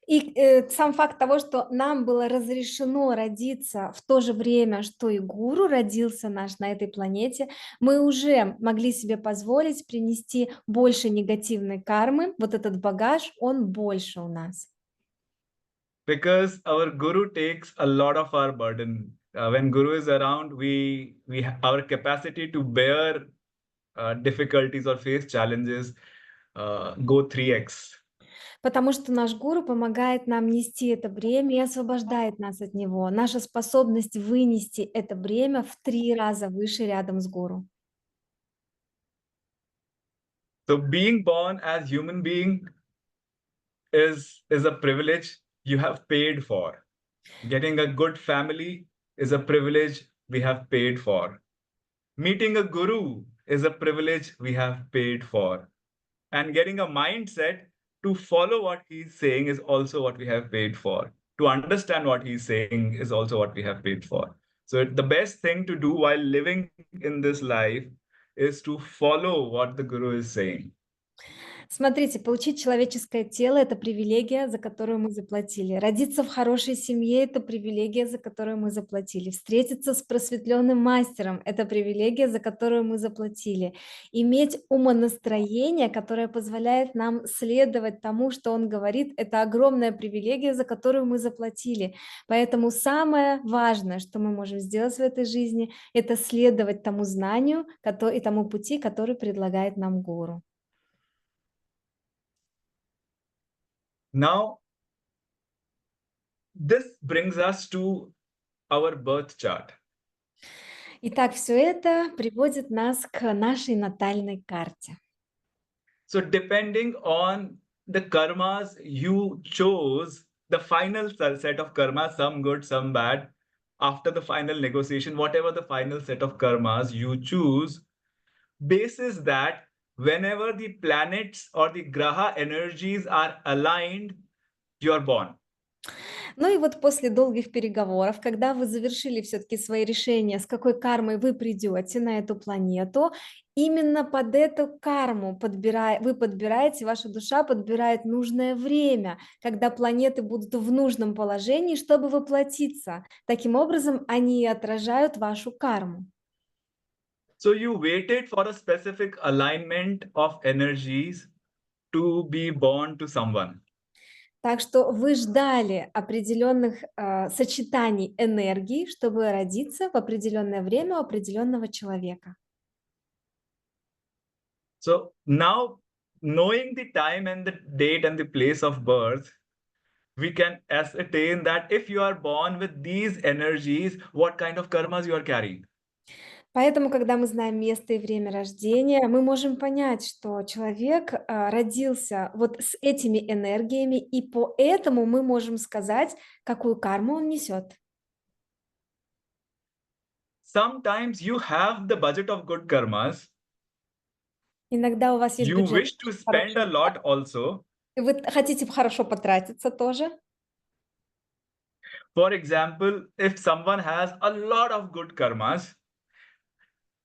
И сам факт того, что нам было разрешено родиться в то же время, что и гуру родился наш на этой планете, мы уже могли себе позволить принести больше негативной кармы. Вот этот багаж, он больше у нас. Because our guru takes a lot of our burden. When guru is around, our capacity to bear difficulties or face challenges go 3x. Потому что наш гуру помогает нам нести это бремя и освобождает нас от него. Наша способность вынести это бремя в 3 раза выше рядом с гуру. So being born as human being is a privilege you have paid for. Getting a good family is a privilege we have paid for. Meeting a guru is a privilege we have paid for. And getting a mindset to follow what he's saying is also what we have paid for. To understand what he's saying is also what we have paid for. So the best thing to do while living in this life is to follow what the guru is saying. Смотрите, получить человеческое тело – это привилегия, за которую мы заплатили. Родиться в хорошей семье – это привилегия, за которую мы заплатили. Встретиться с просветленным мастером – это привилегия, за которую мы заплатили. Иметь умонастроение, которое позволяет нам следовать тому, что он говорит – это огромная привилегия, за которую мы заплатили. Поэтому самое важное, что мы можем сделать в этой жизни – это следовать тому знанию и тому пути, который предлагает нам гуру. Now, this brings us to our birth chart. Итак, все это приводит нас к нашей натальной карте. So depending on the karmas you chose, the final set of karmas, some good, some bad, after the final negotiation, whatever the final set of karmas you choose, basis that whenever the planets or the graha energies are aligned, you are born. Ну и вот после долгих переговоров, когда вы завершили все-таки свои решения, с какой кармой вы придете на эту планету, именно под эту карму вы подбираете, ваша душа подбирает нужное время, когда планеты будут в нужном положении, чтобы воплотиться. Таким образом, они отражают вашу карму. So you waited for a specific alignment of energies to be born to someone. Так что вы ждали определенных сочетаний энергий, чтобы родиться в определенное время у определенного человека. So now, knowing the time and the date and the place of birth, we can ascertain that if you are born with these energies, what kind of karmas you are carrying. Поэтому, когда мы знаем место и время рождения, мы можем понять, что человек родился вот с этими энергиями, и поэтому мы можем сказать, какую карму он несет. Sometimes you have the budget of good karmas. Иногда у вас есть You бюджет, wish to spend a lot also. и вы хотите хорошо потратиться тоже. For example, if someone has a lot of good karmas,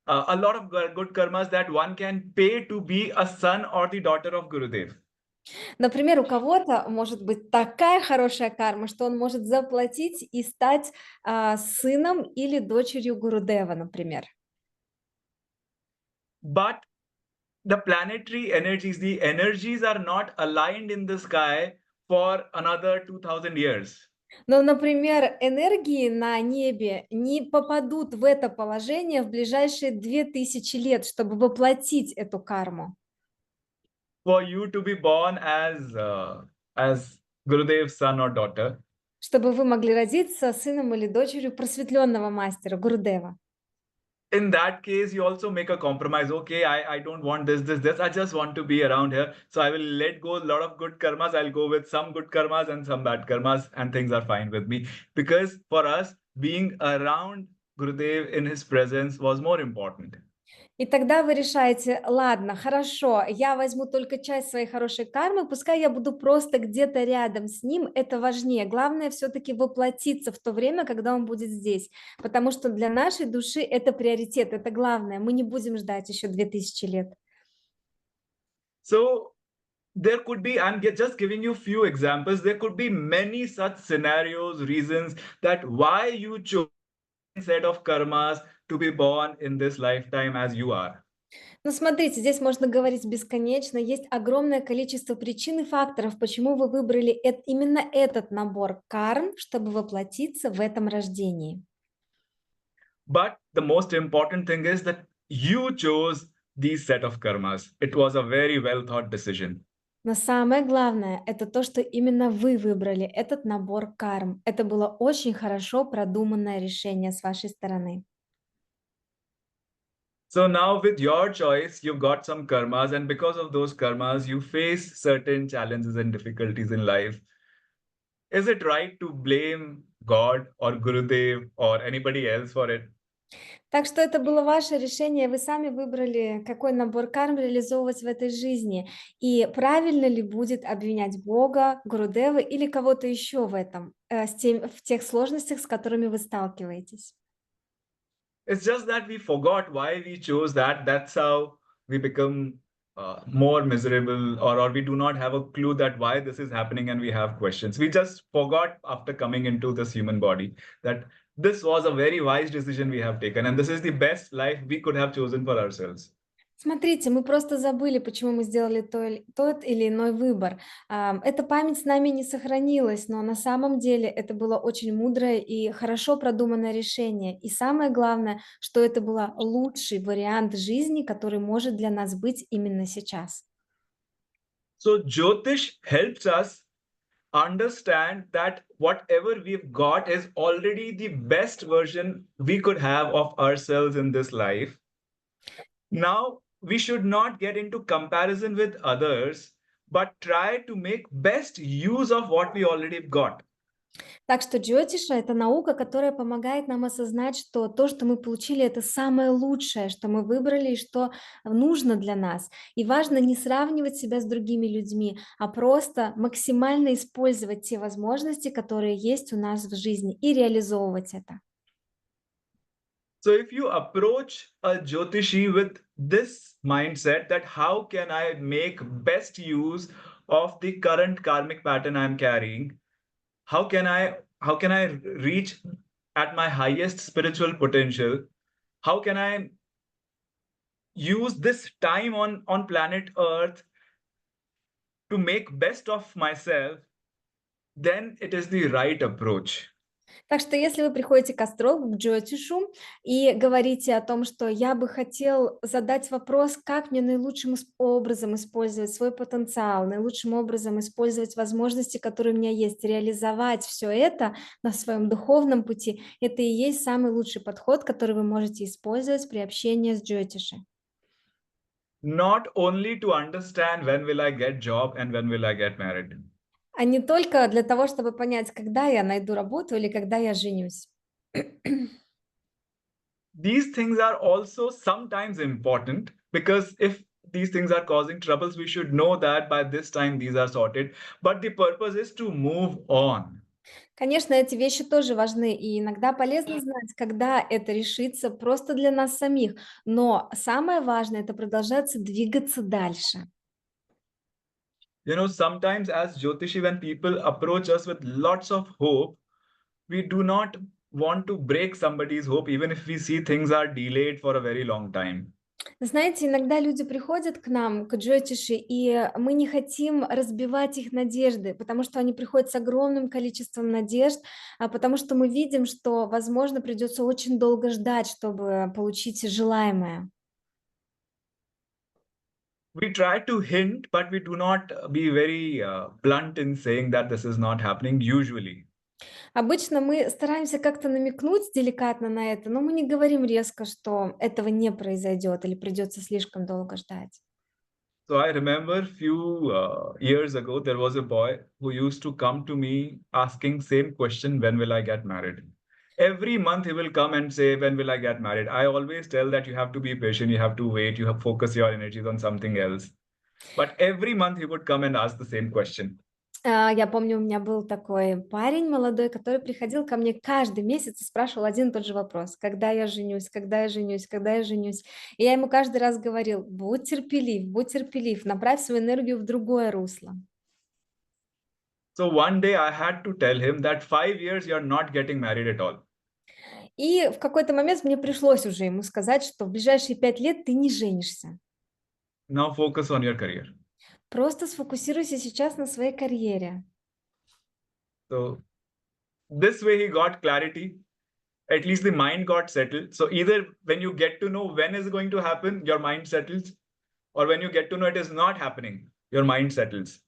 good karmas that one can pay to be a son or the daughter of Gurudev. Например, у кого-то может быть такая хорошая карма, что он может заплатить и стать сыном или дочерью Гурудева, например. But the planetary energies, the energies are not aligned in the sky for another 2000 years. Но, например, энергии на небе не попадут в это положение в ближайшие 2000 лет, чтобы воплотить эту карму. For you to be born as Gurudev's son or daughter. Чтобы вы могли родиться сыном или дочерью просветленного мастера Гурудева. in that case, you also make a compromise. Okay, I don't want this. I just want to be around here. So I will let go a lot of good karmas. I'll go with some good karmas and some bad karmas, and things are fine with me. Because for us, being around Gurudev in his presence was more important. И тогда вы решаете: ладно, хорошо, я возьму только часть своей хорошей кармы, пускай я буду просто где-то рядом с ним, это важнее. Главное все-таки воплотиться в то время, когда он будет здесь, потому что для нашей души это приоритет, это главное. Мы не будем ждать еще 2000 лет. So there could be, just giving you few examples, there could be many such scenarios, reasons that why you chose set of karmas to be born in this lifetime as you are. Ну, смотрите, здесь можно говорить бесконечно. Есть огромное количество причин и факторов, почему вы выбрали именно этот набор карм, чтобы воплотиться в этом рождении. But the most important thing is that you chose these set of karmas. It was a very well thought decision. Но самое главное — это то, что именно вы выбрали этот набор карм. Это было очень хорошо продуманное решение с вашей стороны. So now with your choice, you've got some karmas, and because of those karmas, you face certain challenges and difficulties in life. Is it right to blame God or Gurudev or anybody else for it? Так что это было ваше решение, вы сами выбрали, какой набор карм реализовывать в этой жизни. И правильно ли будет обвинять Бога, Гурудева или кого-то еще в этом, в тех сложностях, с которыми вы сталкиваетесь? It's just that we forgot why we chose that. That's how we become more miserable, or we do not have a clue that why this is happening, and we have questions. We just forgot after coming into this human body that this was a very wise decision we have taken, and this is the best life we could have chosen for ourselves. Смотрите, мы просто забыли, почему мы сделали тот или иной выбор. Эта память с нами не сохранилась, но на самом деле это было очень мудрое и хорошо продуманное решение. И самое главное, что это был лучший вариант жизни, который может для нас быть именно сейчас. So Jyotish helps us understand that whatever we've got is already the best version we could have of ourselves in this life. Now, we should not get into comparison with others, but try to make best use of what we already got. Так что джйотиша — это наука, которая помогает нам осознать, что то, что мы получили, это самое лучшее, что мы выбрали и что нужно для нас. И важно не сравнивать себя с другими людьми, а просто максимально использовать те возможности, которые есть у нас в жизни, и реализовывать это. So, if you approach a Jyotishi with this mindset that how can I make best use of the current karmic pattern I'm carrying, how can I reach at my highest spiritual potential, how can I use this time on planet Earth to make best of myself, then it is the right approach. Так что если вы приходите к астрологу, к джйотишу и говорите о том, что я бы хотел задать вопрос, как мне наилучшим образом использовать свой потенциал, наилучшим образом использовать возможности, которые у меня есть, реализовать все это на своем духовном пути, это и есть самый лучший подход, который вы можете использовать при общении с джйотишем. Not only to understand when will I get job and when will I get married. А не только для того, чтобы понять, когда я найду работу или когда я женюсь. These things are also sometimes important, because if these things are causing troubles, we should know that by this time these are sorted. But the purpose is to move on. Конечно, эти вещи тоже важны, и иногда полезно знать, когда это решится просто для нас самих. Но самое важное — это продолжаться двигаться дальше. You know, sometimes as Jyotishi, when people approach us with lots of hope, we do not want to break somebody's hope, even if we see things are delayed for a very long time. Знаете, иногда люди приходят к нам, к джйотиши, и мы не хотим разбивать их надежды, потому что они приходят с огромным количеством надежд, потому что мы видим, что, возможно, придется очень долго ждать, чтобы получить желаемое. We try to hint, but we do not be very blunt in saying that this is not happening usually. Обычно мы стараемся как-то намекнуть деликатно на это, но мы не говорим резко, что этого не произойдет или придется слишком долго ждать. So I remember few years ago, there was a boy who used to come to me asking same question, when will I get married? Every month he will come and say, when will I get married? I always tell that you have to be patient, you have to wait, you have to focus your energies on something else. But every month he would come and ask the same question. Я помню, у меня был такой парень молодой, который приходил ко мне каждый месяц и спрашивал один и тот же вопрос: когда я женюсь, когда я женюсь, когда я женюсь. И я ему каждый раз говорил: будь терпелив, направь свою энергию в другое русло. So one day I had to tell him that 5 years you're not getting married at all. И в какой-то момент мне пришлось уже ему сказать, что в ближайшие 5 лет ты не женишься. Now focus on your career. Просто сфокусируйся сейчас на своей карьере. So this way he got clarity. At least the mind got settled. So either when you get to know when is going to happen, your mind settles, or when you get to know it is not happening, your mind settles.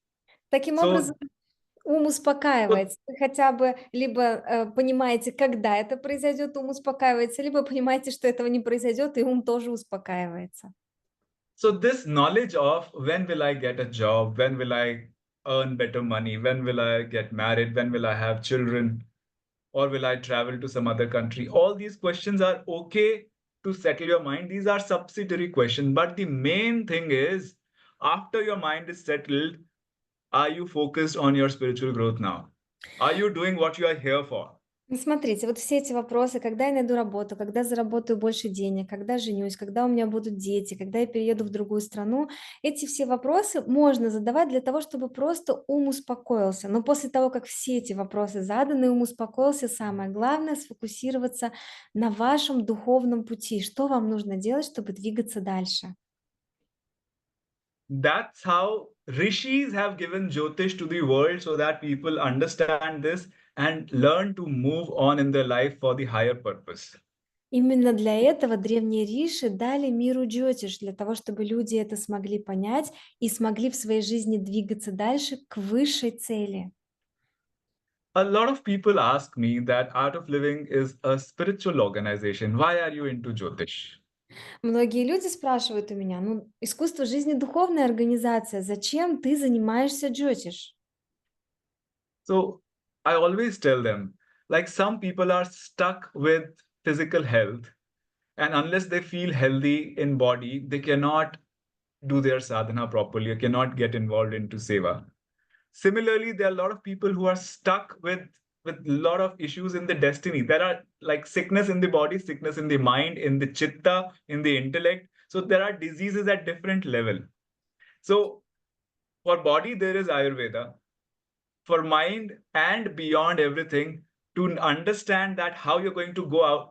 Таким So, образом, ум so, успокаивается. Вы хотя бы либо понимаете, когда это произойдет, ум успокаивается, либо понимаете, что этого не произойдет, и ум тоже успокаивается. so this knowledge of when will I get a job, when will I earn better money, when will I get married, when will I have children, or will I travel to some other country? All these questions are okay to settle your mind. These are subsidiary questions. But the main thing is, after your mind is settled, are you focused on your spiritual growth now? Are you doing what you are here for? Ну, смотрите, вот все эти вопросы, когда я найду работу, когда заработаю больше денег, когда женюсь, когда у меня будут дети, когда я перееду в другую страну, эти все вопросы можно задавать для того, чтобы просто ум успокоился. Но после того, как все эти вопросы заданы, ум успокоился, самое главное сфокусироваться на вашем духовном пути. Что вам нужно делать, чтобы двигаться дальше? That's how rishis have given Jyotish to the world so that people understand this and learn to move on in their life for the higher purpose. Именно для этого древние риши дали миру джотиш, для того, чтобы люди это смогли понять и смогли в своей жизни двигаться дальше к высшей цели. A lot of people ask me that Art of Living is a spiritual organization. Why are you into Jyotish? Многие люди спрашивают у меня: ну, искусство жизни — духовная организация, зачем ты занимаешься джотиш? So I always tell them, like some people are stuck with physical health, and unless they feel healthy in body, they cannot do their sadhana properly, or cannot get involved into seva. Similarly, there are a lot of people who are stuck with a lot of issues in the destiny. There are like sickness in the body, sickness in the mind, in the chitta, in the intellect. So there are diseases at different level. So for body, there is Ayurveda. For mind and beyond everything, to understand that how you're going to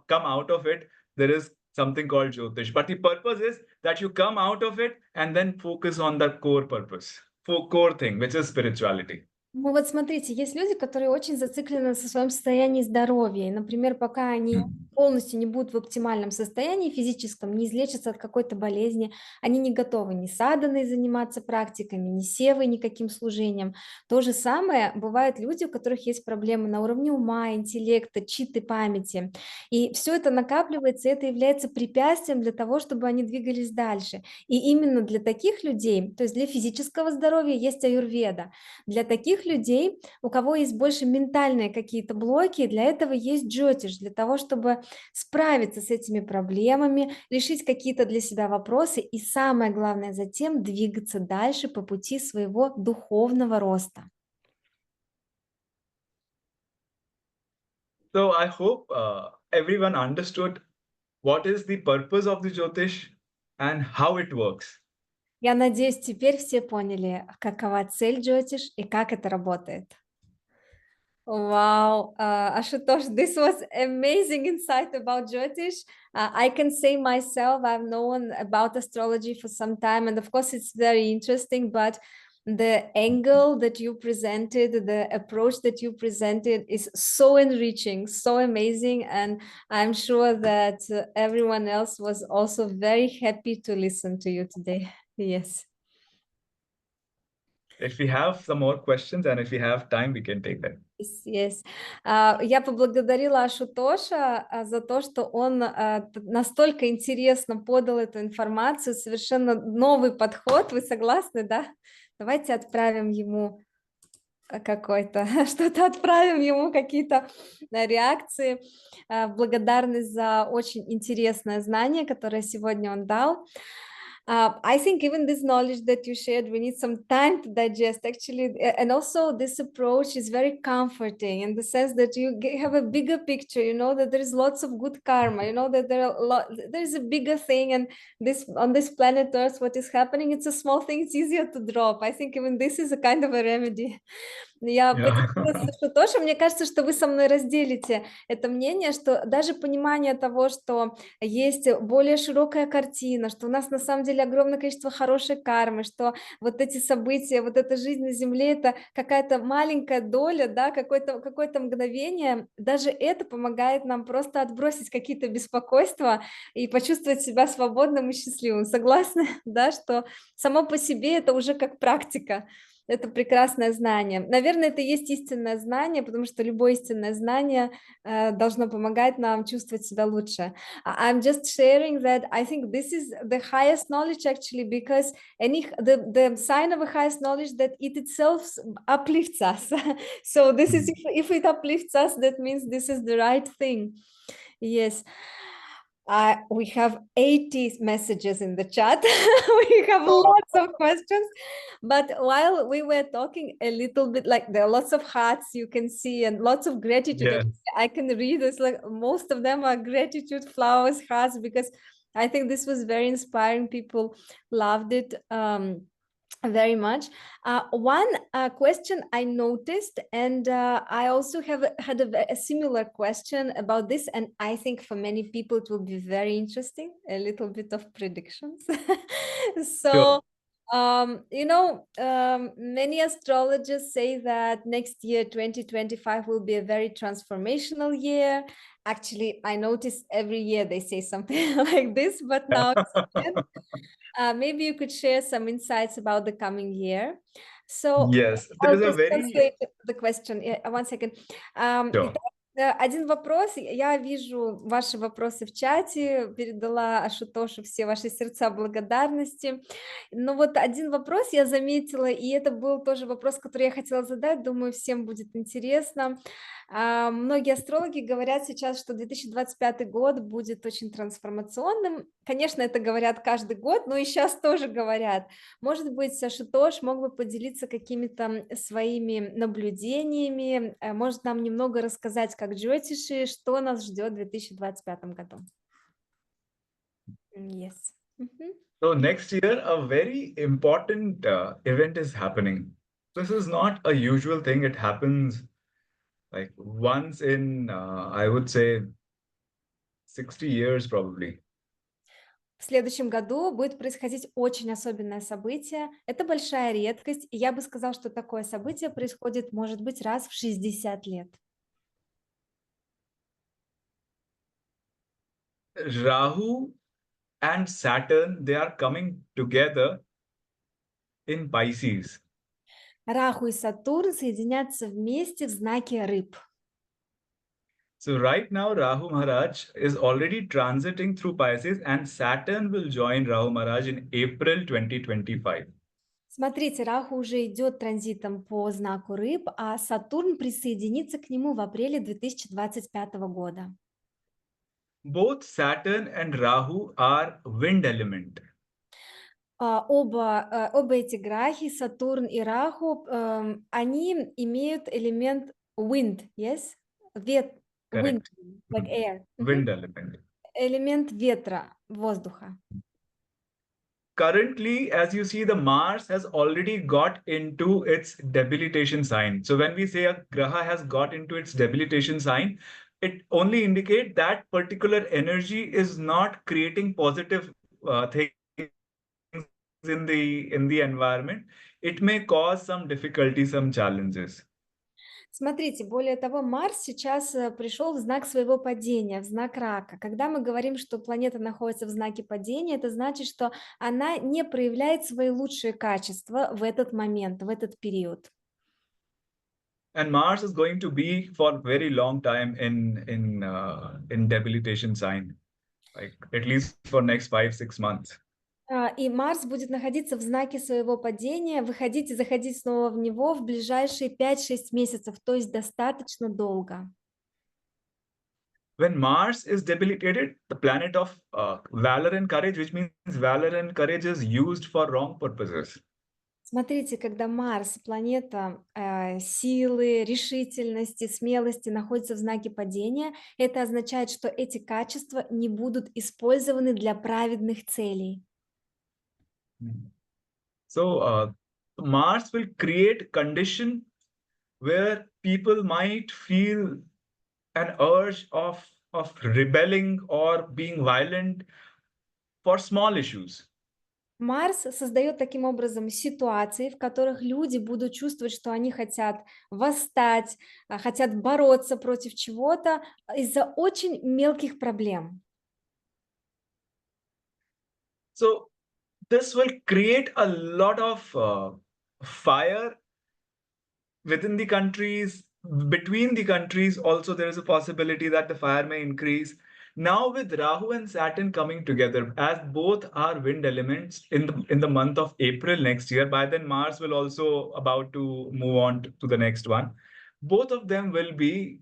come out of it, there is something called Jyotish. But the purpose is that you come out of it and then focus on the core purpose, for core thing, which is spirituality. Ну вот смотрите, есть люди, которые очень зациклены на своем состоянии здоровья. И, например, пока они полностью не будут в оптимальном состоянии физическом, не излечатся от какой-то болезни, они не готовы ни саданой заниматься практиками, ни севой, никаким служением. То же самое бывают люди, у которых есть проблемы на уровне ума, интеллекта, читы, памяти. И все это накапливается, и это является препятствием для того, чтобы они двигались дальше. И именно для таких людей, то есть для физического здоровья, есть аюрведа. Для таких людей, у кого есть больше ментальные какие-то блоки, для этого есть джотиш, для того, чтобы справиться с этими проблемами, решить какие-то для себя вопросы и, самое главное, затем двигаться дальше по пути своего духовного роста. So I hope everyone understood what is the purpose of the Jyotish and how it works. Я надеюсь, теперь все поняли, какова цель джотиш и как это работает. Wow, Ashutosh, this was amazing insight about Jyotish. I can say myself, I've known about astrology for some time, and of course, it's very interesting. But the angle that you presented, the approach that you presented, is so enriching, so amazing, and I'm sure that everyone else was also very happy to listen to you today. Yes. If we have some more questions and if we have time, we can take them. Yes. Я поблагодарила Ашутоша за то, что он настолько интересно подал эту информацию, совершенно новый подход. Вы согласны, да? Давайте отправим ему какой-то, что-то отправим ему, какие-то реакции, благодарность за очень интересное знание, которое сегодня он дал. I think even this knowledge that you shared, we need some time to digest actually, and also this approach is very comforting in the sense that you have a bigger picture, you know that there is lots of good karma, you know that there is a bigger thing, and this on this planet Earth, what is happening, it's a small thing, it's easier to drop. I think even this is a kind of a remedy. Я Yeah. поделилась с Ашутошем, мне кажется, что вы со мной разделите это мнение, что даже понимание того, что есть более широкая картина, что у нас на самом деле огромное количество хорошей кармы, что вот эти события, вот эта жизнь на Земле, это какая-то маленькая доля, да, какое-то мгновение, даже это помогает нам просто отбросить какие-то беспокойства и почувствовать себя свободным и счастливым. Согласны, да, что само по себе это уже как практика. Это прекрасное знание. Наверное, это и есть истинное знание, потому что любое истинное знание должно помогать нам чувствовать себя лучше. I'm just sharing that I think this is the highest knowledge actually, because the sign of a highest knowledge that it itself uplifts us. So this is if it uplifts us, that means this is the right thing. Yes. We have 80 messages in the chat. We have lots of questions. But while we were talking a little bit, like there are lots of hearts you can see and lots of gratitude. Yes. I can read this, like most of them are gratitude, flowers, hearts, because I think this was very inspiring. People loved it. Very much. One question I noticed, and I also had a similar question about this, and I think for many people it will be very interesting, a little bit of predictions. Sure. So, many astrologers say that next year, 2025, will be a very transformational year. Actually, I notice every year they say something like this, but now it's again. Maybe you could share some insights about the coming year. So Yes, there I'll is a just very translate the question. One second. sure. Один вопрос. Я вижу ваши вопросы в чате, передала Ашутошу все ваши сердца благодарности. Но вот один вопрос я заметила, и это был тоже вопрос, который я хотела задать, думаю, всем будет интересно. Многие астрологи говорят сейчас, что 2025 год будет очень трансформационным. Конечно, это говорят каждый год, но и сейчас тоже говорят. Может быть, Ашутош мог бы поделиться какими-то своими наблюдениями, может нам немного рассказать, как джйотиши, что нас ждет в 2025 году. Yes. So next year, a very important event is happening. This is not a usual thing. It happens like once in, I would say, 60 years probably. В следующем году будет происходить очень особенное событие. Это большая редкость, и я бы сказала, что такое событие происходит, может быть, раз в 60 лет. Rahu and Saturn, they are coming together in Pisces. Раху и Сатурн соединятся вместе в знаке рыб. So right now, Rahu Maharaj is already transiting through Pisces, and Saturn will join Rahu Maharaj in April 2025. Смотрите, Раху уже идет транзитом по знаку рыб, а Сатурн присоединится к нему в апреле 2025 года. Both Saturn and Rahu are wind element. Оба эти грахи, Сатурн и Раху, они имеют элемент wind, yes? Wind, Correct. like air. Wind element. Элемент ветра, воздуха. Currently, as you see, the Mars has already got into its debilitation sign. So when we say a graha has got into its debilitation sign, it only indicates that particular energy is not creating positive things in the environment. It may cause some difficulty, some challenges. Смотрите, более того, Марс сейчас пришел в знак своего падения, в знак рака. Когда мы говорим, что планета находится в знаке падения, это значит, что она не проявляет свои лучшие качества в этот момент, в этот период. and Mars is going to be for a very long time in debilitation sign, like at least for next 5-6 months. И Марс будет находиться в знаке своего падения, выходить и заходить снова в него в ближайшие 5-6 месяцев, то есть достаточно долго. When Mars is debilitated, the planet of valor and courage, which means valor and courage is used for wrong purposes. Смотрите, когда Марс, планета силы, решительности, смелости, находится в знаке падения, это означает, что эти качества не будут использованы для праведных целей. So Mars will create condition where people might feel an urge of rebelling or being violent for small issues. Марс создает таким образом ситуации, в которых люди будут чувствовать, что они хотят восстать, хотят бороться против чего-то из-за очень мелких проблем. So this will create a lot of fire within the countries, between the countries. Also, there is a possibility that the fire may increase. Now, with Rahu and Saturn coming together, as both are wind elements in the month of April next year, by then Mars will also about to move on to the next one. Both of them will be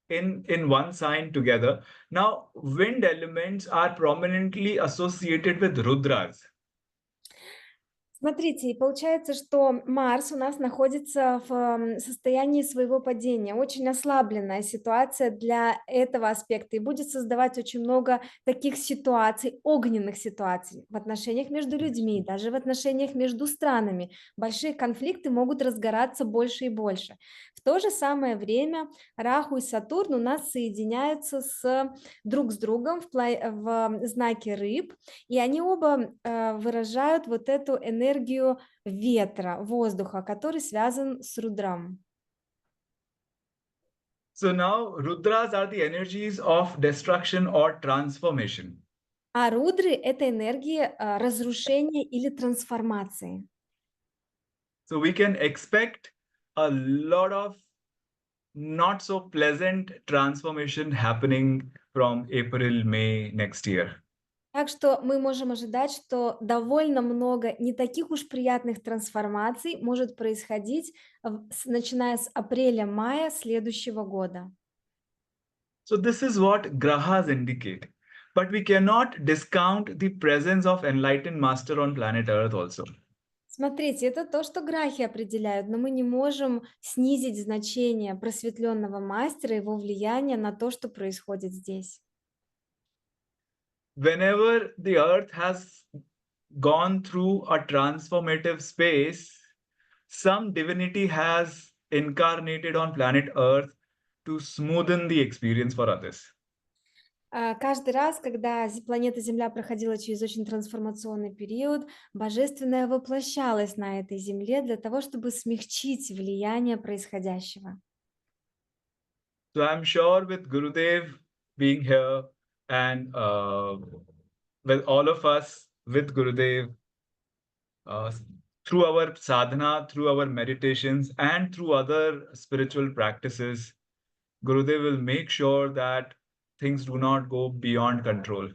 in one sign together. Now, wind elements are prominently associated with Rudras. Смотрите, и получается, что Марс у нас находится в состоянии своего падения. Очень ослабленная ситуация для этого аспекта и будет создавать очень много таких ситуаций, огненных ситуаций в отношениях между людьми, даже в отношениях между странами. Большие конфликты могут разгораться больше и больше. В то же самое время Раху и Сатурн у нас соединяются друг с другом в знаке Рыб, и они оба выражают вот эту энергию ветра, воздуха, который связан с Рудром. So now Rudras are the energies of destruction or transformation. А Рудры — это энергии разрушения или трансформации. So we can expect a lot of not so pleasant transformation happening from April, May next year. Так что мы можем ожидать, что довольно много не таких уж приятных трансформаций может происходить, начиная с апреля-мая следующего года. So this is what grahas indicate. But we cannot discount the presence of enlightened master on planet Earth also. Смотрите, это то, что грахи определяют, но мы не можем снизить значение просветленного мастера, его влияния на то, что происходит здесь. Whenever the Earth has gone through a transformative space, some divinity has incarnated on planet Earth to smoothen the experience for others. Каждый раз, когда планета Земля проходила через очень трансформационный период, Божественное воплощалось на этой Земле для того, чтобы смягчить влияние происходящего. So I'm sure with Gurudev being here and with all of us with Gurudev, through our sadhana, through our meditations, and through other spiritual practices, Gurudev will make sure that things do not go beyond control.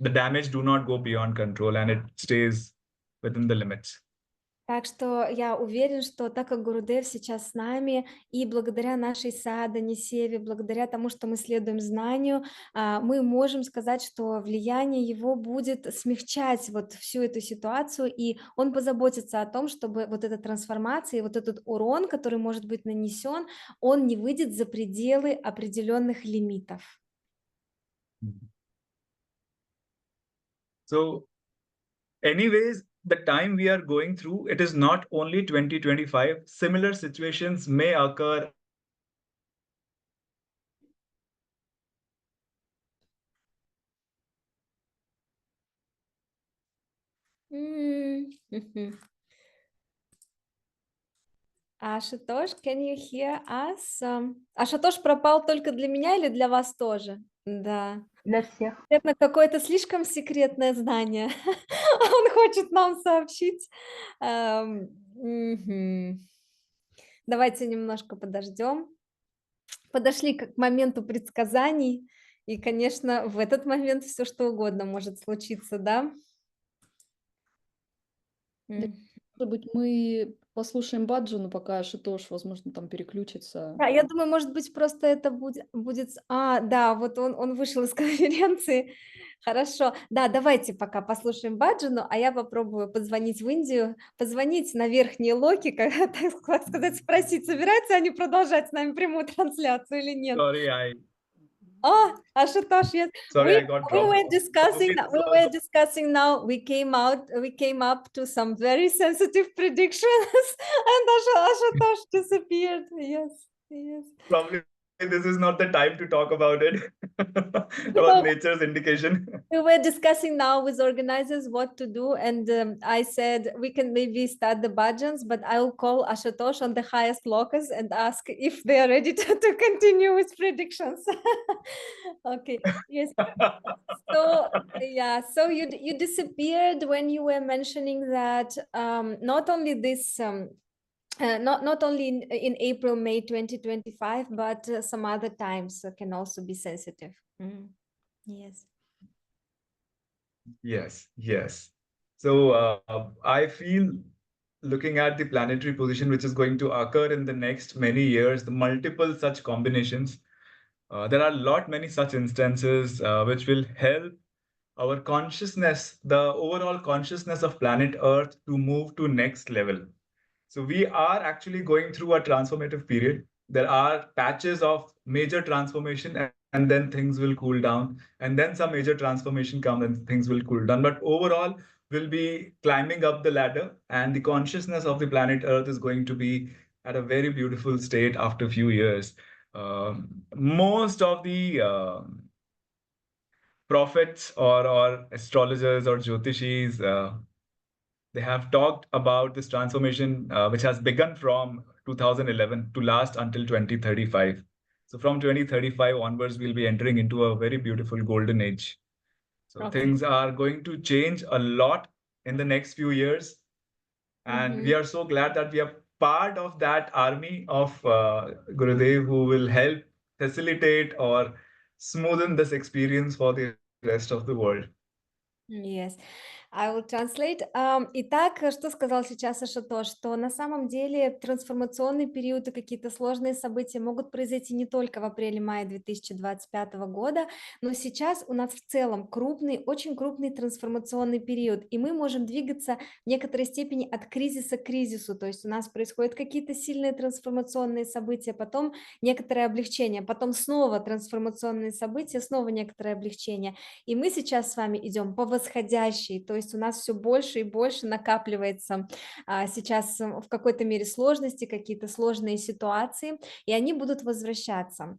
The damage do not go beyond control and it stays within the limits. Так что я уверен, что так как Гурудев сейчас с нами, и благодаря нашей садхане, севе, благодаря тому, что мы следуем знанию, мы можем сказать, что влияние его будет смягчать вот всю эту ситуацию, и он позаботится о том, чтобы вот эта трансформация, вот этот урон, который может быть нанесен, он не выйдет за пределы определенных лимитов. So, anyways, the time we are going through, it is not only 2025. Similar situations may occur. Ашутош, can you hear us? Ашутош пропал только для меня или для вас тоже? Да. Для всех. Это какое-то слишком секретное знание. Он хочет нам сообщить. Давайте немножко подождем. Подошли к моменту предсказаний, и, конечно, в этот момент все что угодно может случиться, да? Да, может быть, мы послушаем Баджану, пока Ашутош, возможно, там переключится. Да, я думаю, может быть, просто это будет да, вот он вышел из конференции. Хорошо. Да, давайте пока послушаем Баджану, а я попробую позвонить в Индию, позвонить на верхние локи, так сказать, спросить, собираются они продолжать с нами прямую трансляцию или нет. Oh, Ashutosh, yes. Sorry, We I got we dropped. were discussing Okay, we were discussing now. We came up to some very sensitive predictions, and Ashutosh disappeared. Yes, yes. probably this is not the time to talk about it. It was No, nature's indication. we were discussing now with organizers what to do, and I said we can maybe start the bhajans, but I'll call Ashutosh on the highest locus and ask if they are ready to continue with predictions. Okay, yes. So yeah, so you disappeared when you were mentioning that not only this not only in April, May 2025, but some other times can also be sensitive. Yes. Yes, yes. So I feel looking at the planetary position which is going to occur in the next many years, the multiple such combinations, there are a lot many such instances which will help our consciousness, the overall consciousness of planet Earth to move to next level. So we are actually going through a transformative period. There are patches of major transformation and then things will cool down. And then some major transformation come and things will cool down. But overall, we'll be climbing up the ladder and the consciousness of the planet Earth is going to be at a very beautiful state after a few years. Most of the prophets or astrologers or jyotishis, they have talked about this transformation which has begun from 2011 to last until 2035. So from 2035 onwards, we'll be entering into a very beautiful golden age. So Okay. things are going to change a lot in the next few years. And we are so glad that we are part of that army of Gurudev who will help facilitate or smoothen this experience for the rest of the world. Yes, I will translate. Итак, что сказал сейчас Ашутош, что на самом деле трансформационный период и какие-то сложные события могут произойти не только в апреле-мае 2025 года, но сейчас у нас в целом крупный, очень крупный трансформационный период, и мы можем двигаться в некоторой степени от кризиса к кризису, то есть у нас происходят какие-то сильные трансформационные события, потом некоторое облегчение, потом снова трансформационные события, снова некоторое облегчение. И мы сейчас с вами идем по восходящей, то есть у нас все больше и больше накапливается сейчас в какой-то мере сложности, какие-то сложные ситуации, и они будут возвращаться.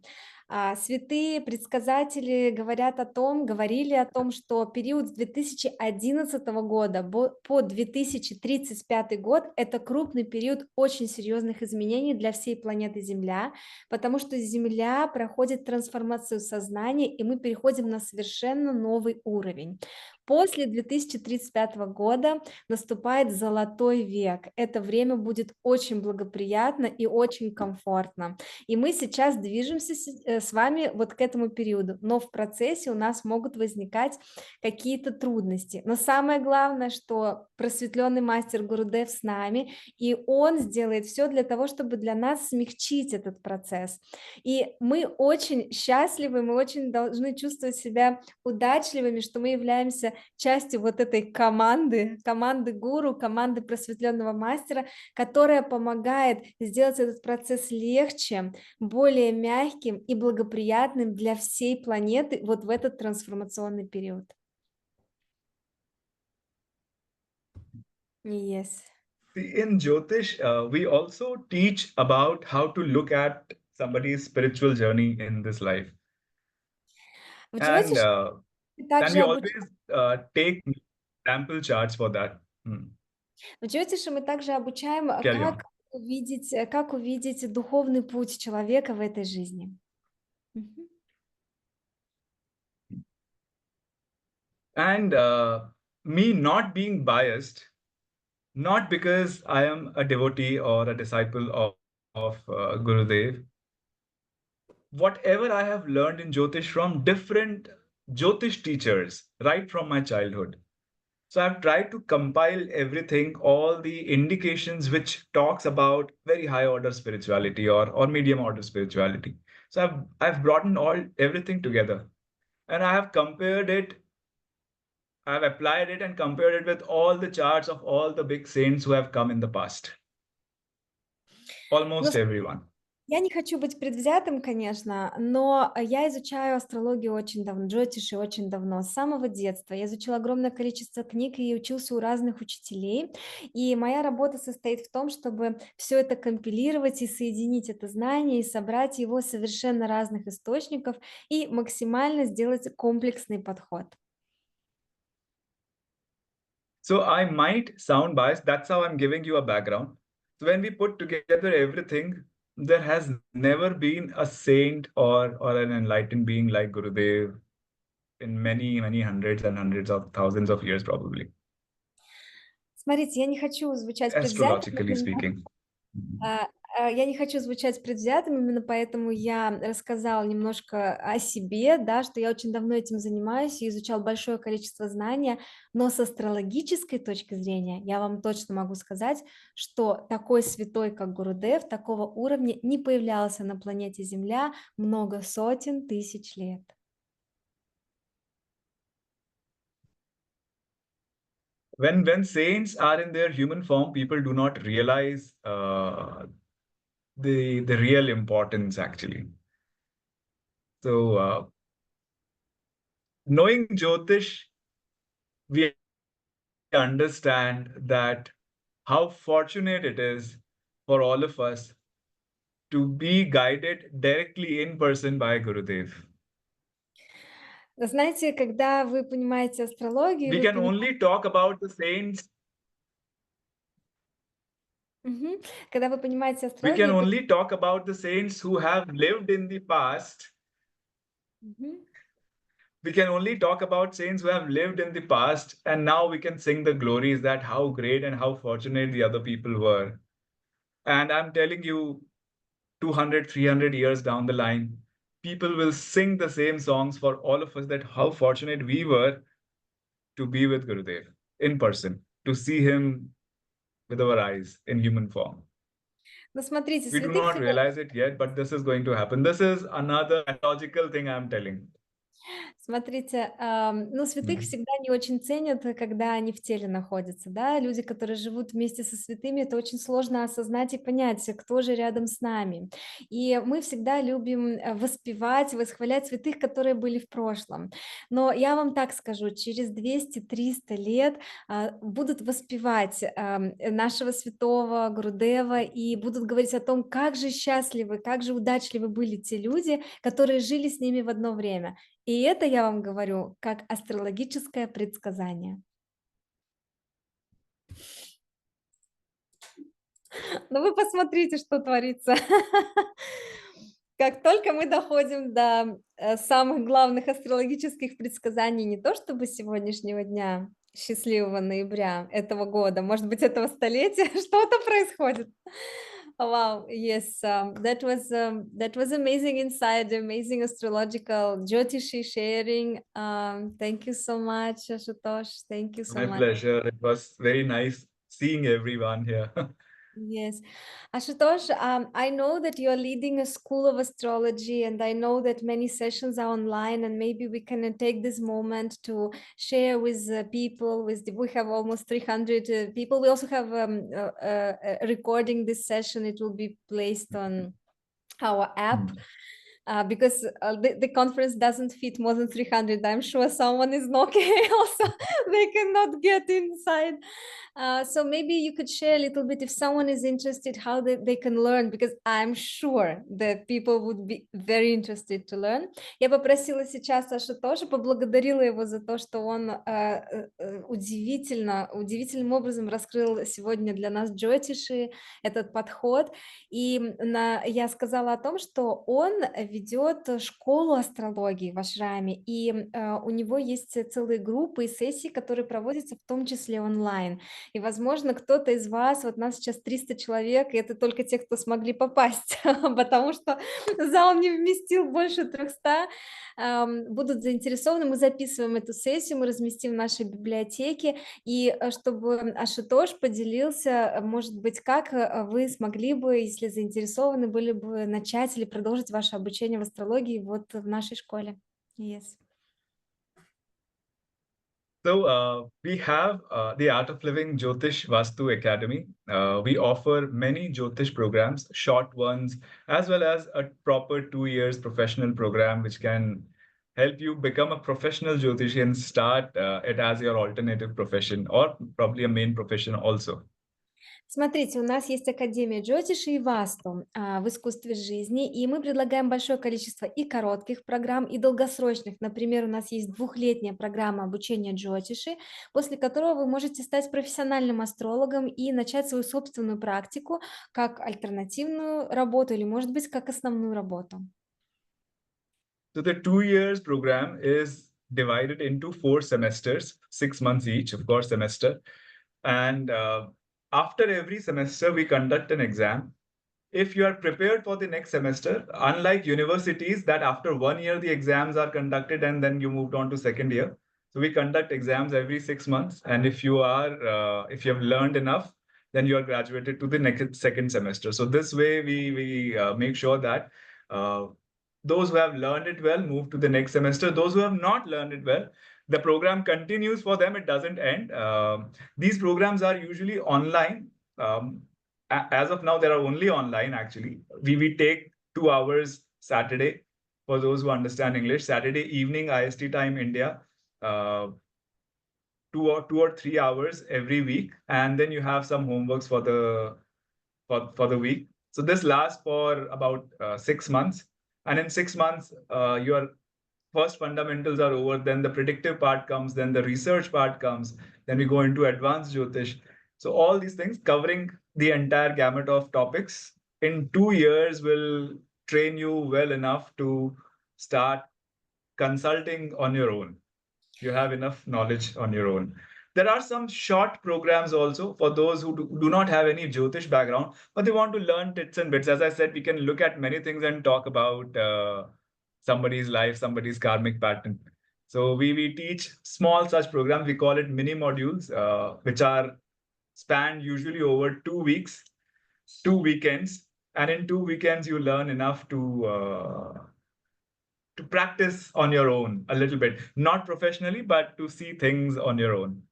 Святые предсказатели говорили о том, что период с 2011 года по 2035 год – это крупный период очень серьезных изменений для всей планеты Земля, потому что Земля проходит трансформацию сознания, и мы переходим на совершенно новый уровень. После 2035 года наступает золотой век. Это время будет очень благоприятно и очень комфортно. И мы сейчас движемся с вами вот к этому периоду, но в процессе у нас могут возникать какие-то трудности. Но самое главное, что просветленный мастер Гурудев с нами, и он сделает все для того, чтобы для нас смягчить этот процесс. И мы очень счастливы, мы очень должны чувствовать себя удачливыми, что мы являемся частью вот этой команды гуру, команды просветленного мастера, которая помогает сделать этот процесс легче, более мягким и благоприятным для всей планеты вот в этот трансформационный период. Yes. In Jyotish, we also teach about how to look at somebody's spiritual journey in this life. В And Джйотиш then we always take sample charts for that. В Джйотише мы также обучаем, Carry on. как увидеть духовный путь человека в этой жизни. And me not being biased, not because I am a devotee or a disciple of Gurudev, whatever I have learned in Jyotish from different Jyotish teachers right from my childhood. So I've tried to compile everything, all the indications which talks about very high order spirituality or medium order spirituality. So I've brought in everything together, and I have compared it. I've applied it and compared it with all the charts of all the big saints who have come in the past. Almost everyone. Я не хочу быть предвзятым, конечно, но я изучаю астрологию очень давно, джойтиши очень давно, с самого детства. Я изучила огромное количество книг и учился у разных учителей. И моя работа состоит в том, чтобы все это компилировать и соединить это знание, и собрать его из совершенно разных источников и максимально сделать комплексный подход. So I might sound biased. That's how I'm giving you a background. So when we put together everything, there has never been a saint or an enlightened being like Gurudev in many, many hundreds and hundreds of thousands of years, probably. Смотрите, я не хочу звучать Astrologically speaking. Я не хочу звучать предвзятым, именно поэтому я рассказала немножко о себе, да, что я очень давно этим занимаюсь и изучал большое количество знаний, но с астрологической точки зрения я вам точно могу сказать, что такой святой, как Гурудев, такого уровня не появлялся на планете Земля много сотен тысяч лет. When saints are in their human form, people do not realize the real importance actually. So knowing Jyotish, we understand that how fortunate it is for all of us to be guided directly in person by Gurudev. Знаете, когда вы понимаете астрологию, We can only talk about the saints. Когда вы понимаете We астрологию, can only talk about the saints who have lived in the past. We can only talk about saints who have lived in the past, and now we can sing the glories that how great and how fortunate the other people were. And I'm telling you, 200, 300 years down the line, people will sing the same songs for all of us that how fortunate we were to be with Gurudev in person, to see him with our eyes in human form. Но смотрите, We do not realize it yet, but this is going to happen. This is another logical thing I'm telling. Смотрите, ну, святых всегда не очень ценят, когда они в теле находятся, да, люди, которые живут вместе со святыми, это очень сложно осознать и понять, кто же рядом с нами. И мы всегда любим воспевать, восхвалять святых, которые были в прошлом. Но я вам так скажу, через 200-300 лет будут воспевать нашего святого Гурудева и будут говорить о том, как же счастливы, как же удачливы были те люди, которые жили с ними в одно время. И это я вам говорю как астрологическое предсказание. Но вы посмотрите, что творится. Как только мы доходим до самых главных астрологических предсказаний не то чтобы сегодняшнего дня, счастливого ноября этого года, может быть, этого столетия, что-то происходит. Wow, yes, that was amazing insight, amazing astrological Jyotishi sharing. Thank you so much, Ashutosh. Thank you so much. My pleasure. It was very nice seeing everyone here. Yes. Ashutosh, I know that you're leading a school of astrology, and I know that many sessions are online, and maybe we can take this moment to share with people. We have almost 300 people. We also have recording this session. It will be placed on our app. Because the conference doesn't fit more than 300. I'm sure someone is knocking also, they cannot get inside. So maybe you could share a little bit if someone is interested, how they can learn, because I'm sure that people would be very interested to learn. Я попросила сейчас Ашутоша, поблагодарила его за то, что он удивительным образом раскрыл сегодня для нас джойтиши, этот подход. И я сказала о том, что он ведет школу астрологии в ашраме, и у него есть целые группы и сессии, которые проводятся в том числе онлайн. И, возможно, кто-то из вас, вот нас сейчас 300 человек, и это только те, кто смогли попасть, потому что зал не вместил больше 300, будут заинтересованы. Мы записываем эту сессию, мы разместим в нашей библиотеке, и чтобы Ашутош поделился, может быть, как вы смогли бы, если заинтересованы были бы, начать или продолжить ваше обучение в астрологии вот в нашей школе. Yes. So we have the Art of Living JyotisH&Vastu Academy. We offer many Jyotish programs, short ones, as well as a proper 2 years professional program, which can help you become a professional Jyotishi and start it as your alternative profession or probably a main profession also. Смотрите, у нас есть Академия Джйотиш&Васту в искусстве жизни, и мы предлагаем большое количество и коротких программ, и долгосрочных. Например, у нас есть 2-летняя программа обучения джйотиши, после которого вы можете стать профессиональным астрологом и начать свою собственную практику как альтернативную работу или, может быть, как основную работу. So the 2 years program is divided into 4 semesters, 6 months each, of course, semester. And after every semester, we conduct an exam. If you are prepared for the next semester, unlike universities that after 1 year, the exams are conducted and then you moved on to second year. So we conduct exams every 6 months. And if you have learned enough, then you are graduated to the next second semester. So this way we make sure that those who have learned it well move to the next semester. Those who have not learned it well, the program continues for them. It doesn't end. These programs are usually online. As of now, they are only online, actually. We take 2 hours Saturday for those who understand English. Saturday evening, IST time, India. 2 or 3 hours every week. And then you have some homeworks for the week. So this lasts for about 6 months. And in 6 months, your first fundamentals are over, then the predictive part comes, then the research part comes, then we go into advanced Jyotish. So all these things covering the entire gamut of topics in 2 years will train you well enough to start consulting on your own. You have enough knowledge on your own. There are some short programs also for those who do not have any Jyotish background, but they want to learn bits and bits. As I said, we can look at many things and talk about somebody's life, somebody's karmic pattern. So we teach small such programs. We call it mini modules, which are spanned usually over 2 weeks, 2 weekends. And in 2 weekends, you learn enough to practice on your own a little bit, not professionally, but to see things on your own.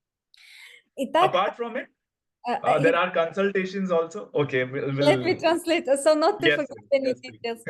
Итак, Apart from it, there are consultations also. Okay, let me translate, so not to Yes, forget please. any Yes, please. details.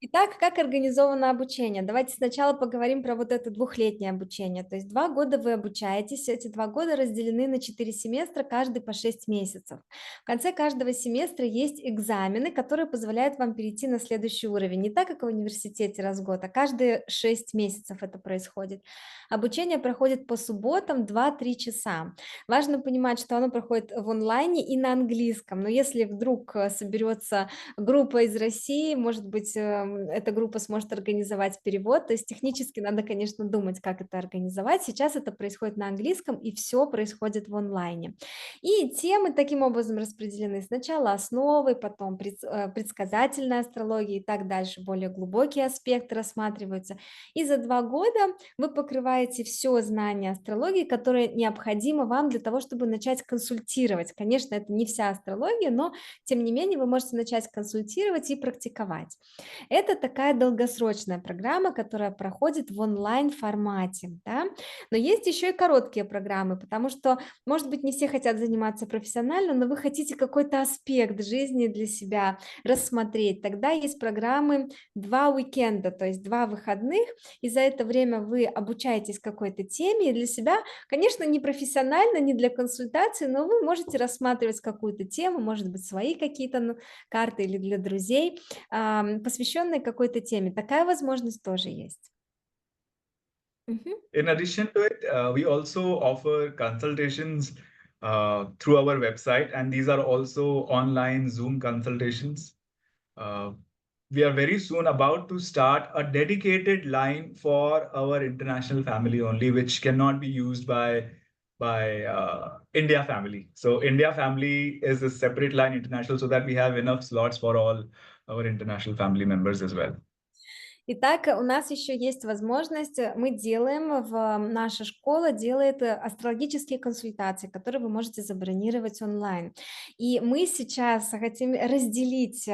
Итак, как организовано обучение? Давайте сначала поговорим про вот это 2-летнее обучение. То есть 2 года вы обучаетесь, эти 2 года разделены на 4 семестра, каждый по 6 месяцев. В конце каждого семестра есть экзамены, которые позволяют вам перейти на следующий уровень. Не так, как в университете раз в год, а каждые 6 месяцев это происходит. Обучение проходит по субботам 2-3 часа. Важно понимать, что оно проходит в онлайне и на английском. Но если вдруг соберется группа из России, может быть, эта группа сможет организовать перевод. То есть технически надо, конечно, думать, как это организовать. Сейчас это происходит на английском, и все происходит в онлайне. И темы таким образом распределены. Сначала основы, потом предсказательная астрология и так дальше. Более глубокие аспекты рассматриваются. И за 2 года вы покрываете все знания астрологии, которые необходимо вам для того, чтобы начать консультировать. Конечно, это не вся астрология, но тем не менее вы можете начать консультировать и практиковать. Это такая долгосрочная программа, которая проходит в онлайн формате, да? Но есть еще и короткие программы, потому что, может быть, не все хотят заниматься профессионально, но вы хотите какой-то аспект жизни для себя рассмотреть. Тогда есть программы 2 уикенда, то есть 2 выходных, и за это время вы обучаетесь какой-то теме, и для себя, конечно, не профессионально, не для консультации, но вы можете рассматривать какую-то тему, может быть, свои какие-то карты или для друзей, посвященные какой-то теме. Такая возможность тоже есть. In addition to it, we also offer consultations through our website, and these are also online Zoom consultations. we are very soon about to start a dedicated line for our international family only, which cannot be used by India family. So India family is a separate line international, so that we have enough slots for all our international family members as well. Итак, у нас еще есть возможность, мы делаем, наша школа делает астрологические консультации, которые вы можете забронировать онлайн. И мы сейчас хотим разделить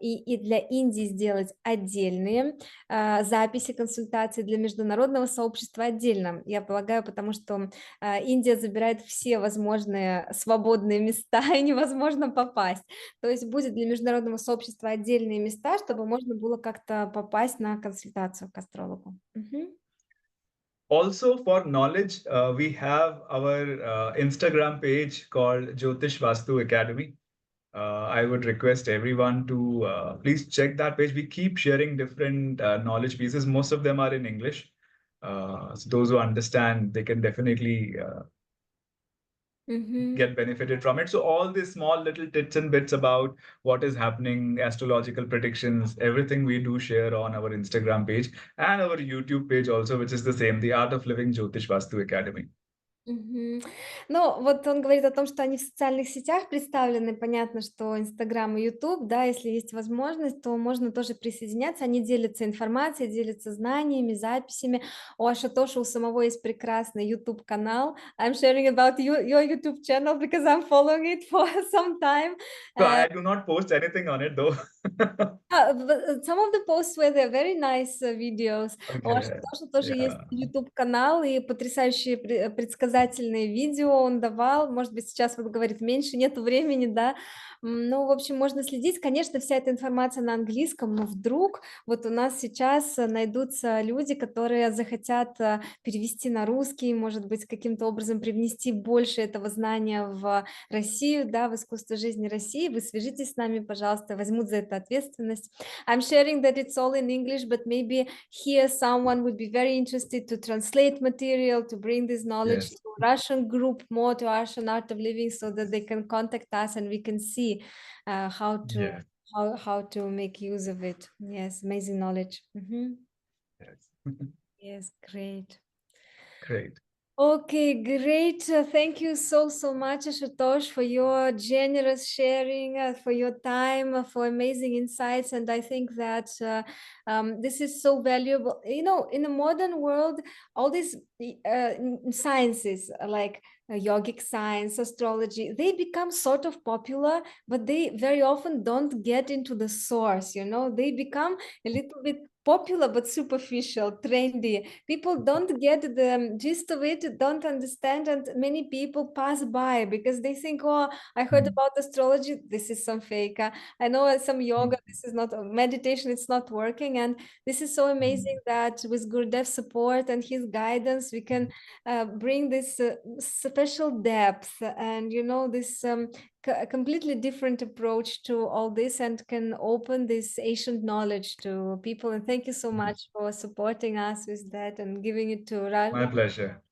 и для Индии сделать отдельные записи консультаций, для международного сообщества отдельно. Я полагаю, потому что Индия забирает все возможные свободные места, и невозможно попасть. То есть будет для международного сообщества отдельные места, чтобы можно было как-то попасть на консультацию к астрологу. Also, for knowledge, we have our Instagram page called JyotisH&VastuAcademy. I would request everyone to please check that page. We keep sharing different knowledge pieces. Most of them are in English. So those who understand, they can definitely get benefited from it. So all these small little tits and bits about what is happening, astrological predictions, everything we do share on our Instagram page and our YouTube page also, which is the same, the Art of Living JyotisVastu Academy. Ну, вот он говорит о том, что они в социальных сетях представлены, понятно, что Инстаграм и Ютуб, да, если есть возможность, то можно тоже присоединяться, они делятся информацией, делятся знаниями, записями. У Ашутоша у самого есть прекрасный YouTube-канал. I'm sharing about your YouTube channel because I'm following it for some time. So I do not post anything on it though. Some of the posts were there, very nice videos. У Okay. Ашутоша тоже есть YouTube-канал и потрясающие предсказательные видео он давал. Может быть, сейчас вот говорит, меньше, нету времени, да. Ну, в общем, можно следить. Конечно, вся эта информация на английском, но вдруг вот у нас сейчас найдутся люди, которые захотят перевести на русский, может быть, каким-то образом привнести больше этого знания в Россию, да, в искусство жизни России. Вы свяжитесь с нами, пожалуйста, возьмут за это ответственность. I'm sharing that it's all in English, but maybe here someone would be very interested to translate material, to bring this knowledge to Russian group, more to Russian Art of Living, so that they can contact us and we can see how to make use of it. Yes, amazing knowledge. Yes, great. Great. Okay, great. Thank you so much, Ashutosh, for your generous sharing, for your time, for amazing insights. And I think that this is so valuable. You know, in the modern world, all these sciences like yogic science, astrology, they become sort of popular, but they very often don't get into the source, you know, they become a little bit popular but superficial, trendy. People don't get the gist of it, don't understand, and many people pass by because they think, oh, I heard about astrology, this is some fake. I know some yoga, this is not meditation, it's not working. And this is so amazing that with Gurudev's support and his guidance, we can bring this special depth and, you know, this a completely different approach to all this, and can open this ancient knowledge to people. And thank you so much for supporting us with that and giving it to us. My pleasure.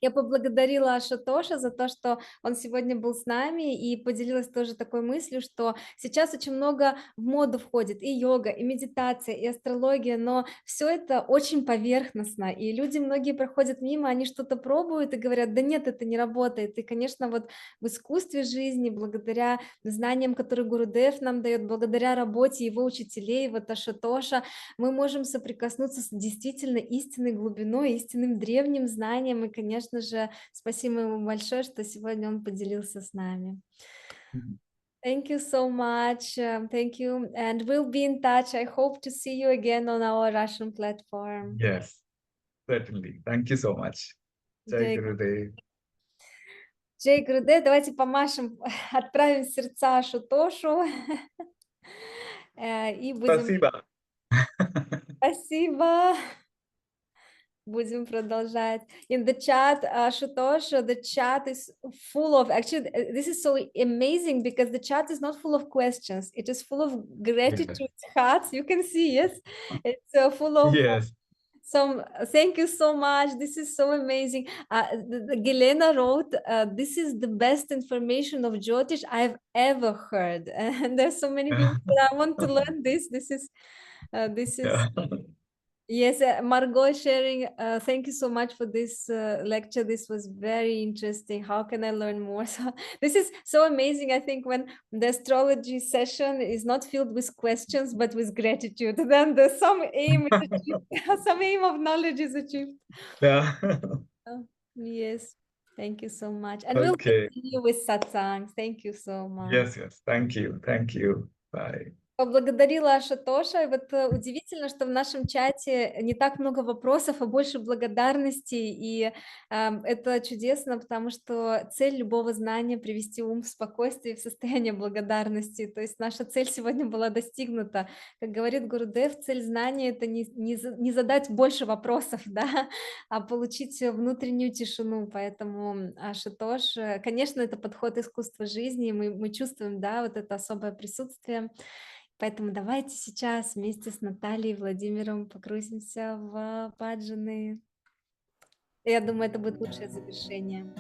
Я поблагодарила Ашутоша за то, что он сегодня был с нами, и поделилась тоже такой мыслью, что сейчас очень много в моду входит и йога, и медитация, и астрология, но все это очень поверхностно, и люди многие проходят мимо, они что-то пробуют и говорят, да нет, это не работает. И, конечно, вот в искусстве жизни, благодаря знаниям, которые Гурудев нам дает, благодаря работе его учителей, вот Ашутоша, мы можем соприкоснуться с действительно истинной глубиной, истинным древним знанием, и, конечно же, спасибо ему большое, что сегодня он поделился с нами. Thank you so much. Thank you. And we'll be in touch. I hope to see you again on our Russian platform. Yes, certainly. Thank you so much. Jai Gurudev. Джей Гурудев, давайте помашем, отправим сердца Ашутошу. И будем... Спасибо. Спасибо. Будем продолжать. In the chat, Ashutosh, the chat is full of, actually, this is so amazing because the chat is not full of questions. It is full of gratitude hearts. You can see, yes? It's full of So thank you so much. This is so amazing. Gelena wrote, "This is the best information of Jyotish I've ever heard." And there's so many people that I want to learn this. This is Yeah. yes, Margot sharing. Thank you so much for this lecture. This was very interesting. How can I learn more? So this is so amazing. I think when the astrology session is not filled with questions but with gratitude, then the some aim is achieved. Some aim of knowledge is achieved. Yeah. Yes, thank you so much, and we'll Okay. continue with satsang. Thank you so much. Yes, yes. Thank you. Thank you. Bye. Поблагодарила Ашутоша. И вот удивительно, что в нашем чате не так много вопросов, а больше благодарностей. И это чудесно, потому что цель любого знания — привести ум в спокойствие и в состояние благодарности. То есть наша цель сегодня была достигнута. Как говорит Гурудев, цель знания — это не задать больше вопросов, да, а получить внутреннюю тишину. Поэтому Ашутош, конечно, это подход искусства жизни. Мы чувствуем, да, вот это особое присутствие. Поэтому давайте сейчас вместе с Натальей и Владимиром погрузимся в баджаны. Я думаю, это будет лучшее завершение.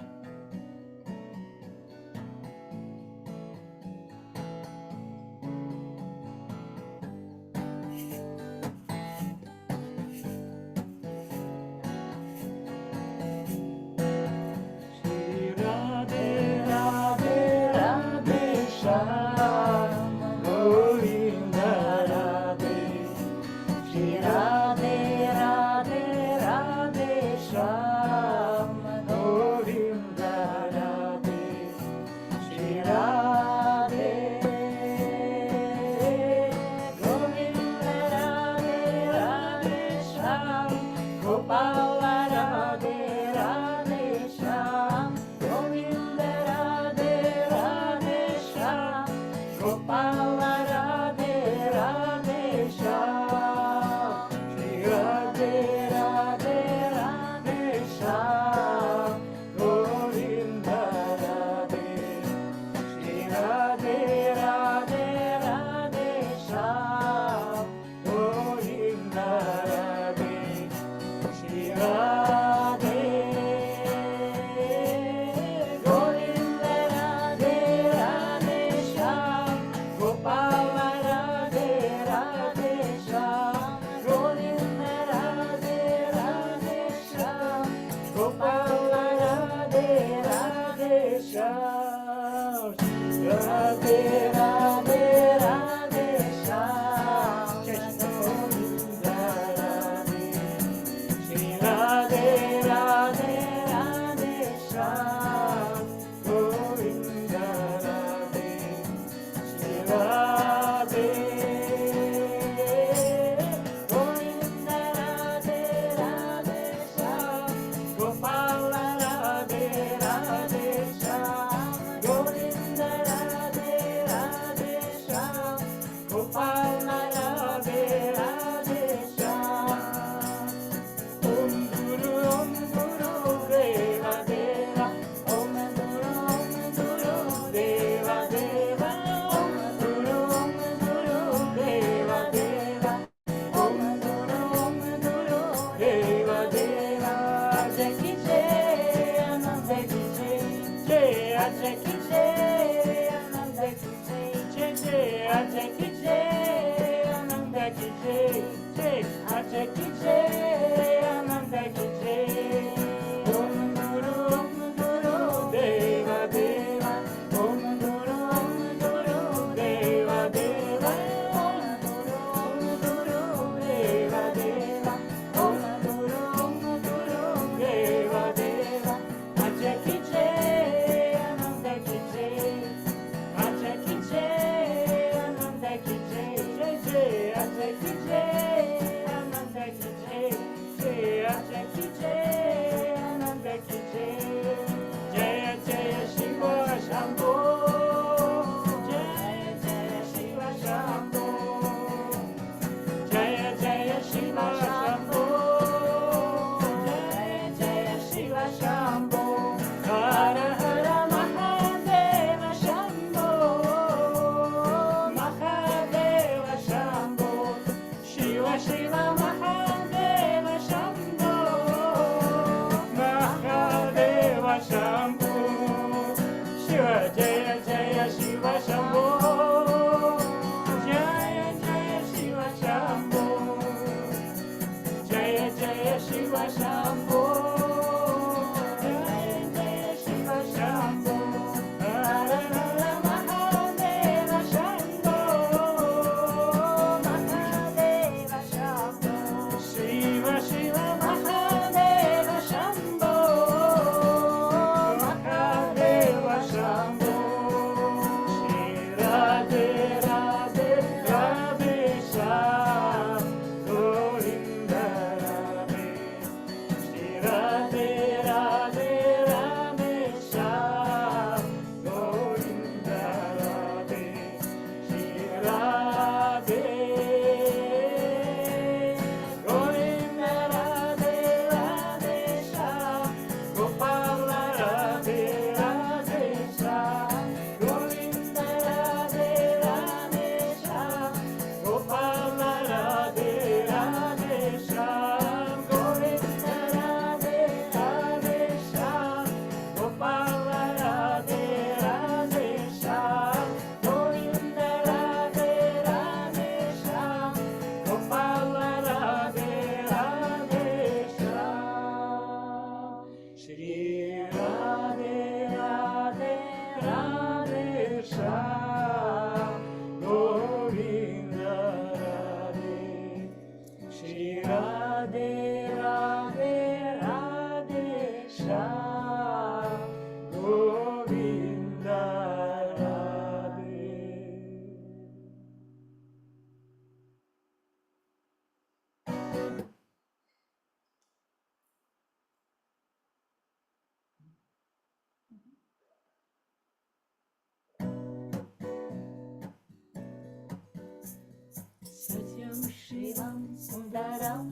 Shivam Sundaram,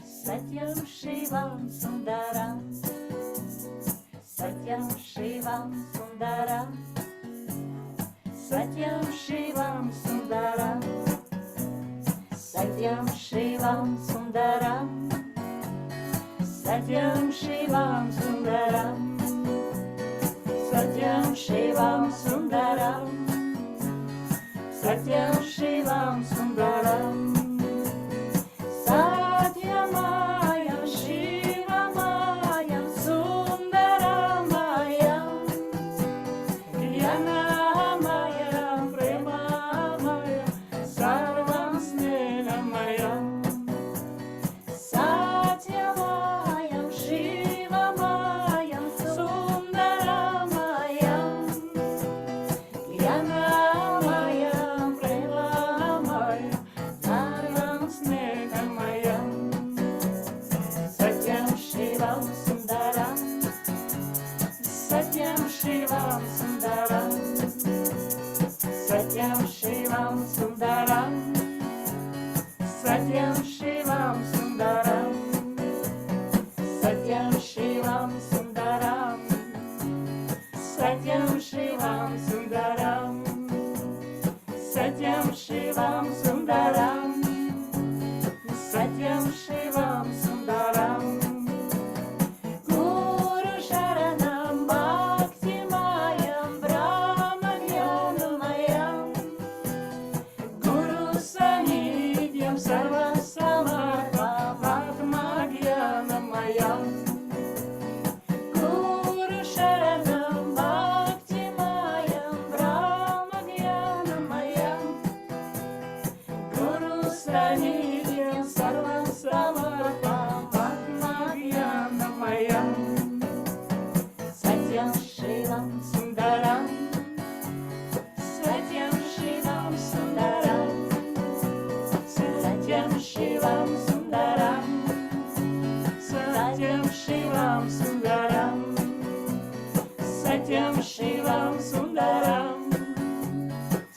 Satyam Shivam Sundaram, Satyam Shivam Sundaram, Satyam Shivam Sundaram, Satyam Shivam Sundaram, Satyam Shivam Sundaram, Satyam Shivam Sundaram, Satyam Shivam Sundaram, Satyamayam Shivamayam Sundaramayam, Jnanamayam Premamayam Sarvam Snehamayam, Satyamayam Shivamayam Sundaramayam, Jnanamayam Premamayam Sarvam Snehamayam, Satyam Shivam Sundaram, Satyam Shivam Sundaram, Satyam Shivam Sundaram, Satyam Shivam Sundaram, Satyam Shivam Sundaram, Satyam Shivam Sundaram, Satyam Shivam Sundaram, Satyam Shivam Sundaram, Guru Sharanam Bhakti Mayam Brahma Jnanamayam, Guru Sanidhyam Sarva Samarpam Jnanamayam, Guru Sharanam Bhakti Mayam Brahma Jnanamayam, Guru Sanidhyam Sarva Samarpam Jnanamayam, Satyam Shivam Sundaram, Satyam Shivam Sundaram, Satyam Shivam Sundaram, Satyam Shivam Sundaram, Satyam Shivam Sundaram,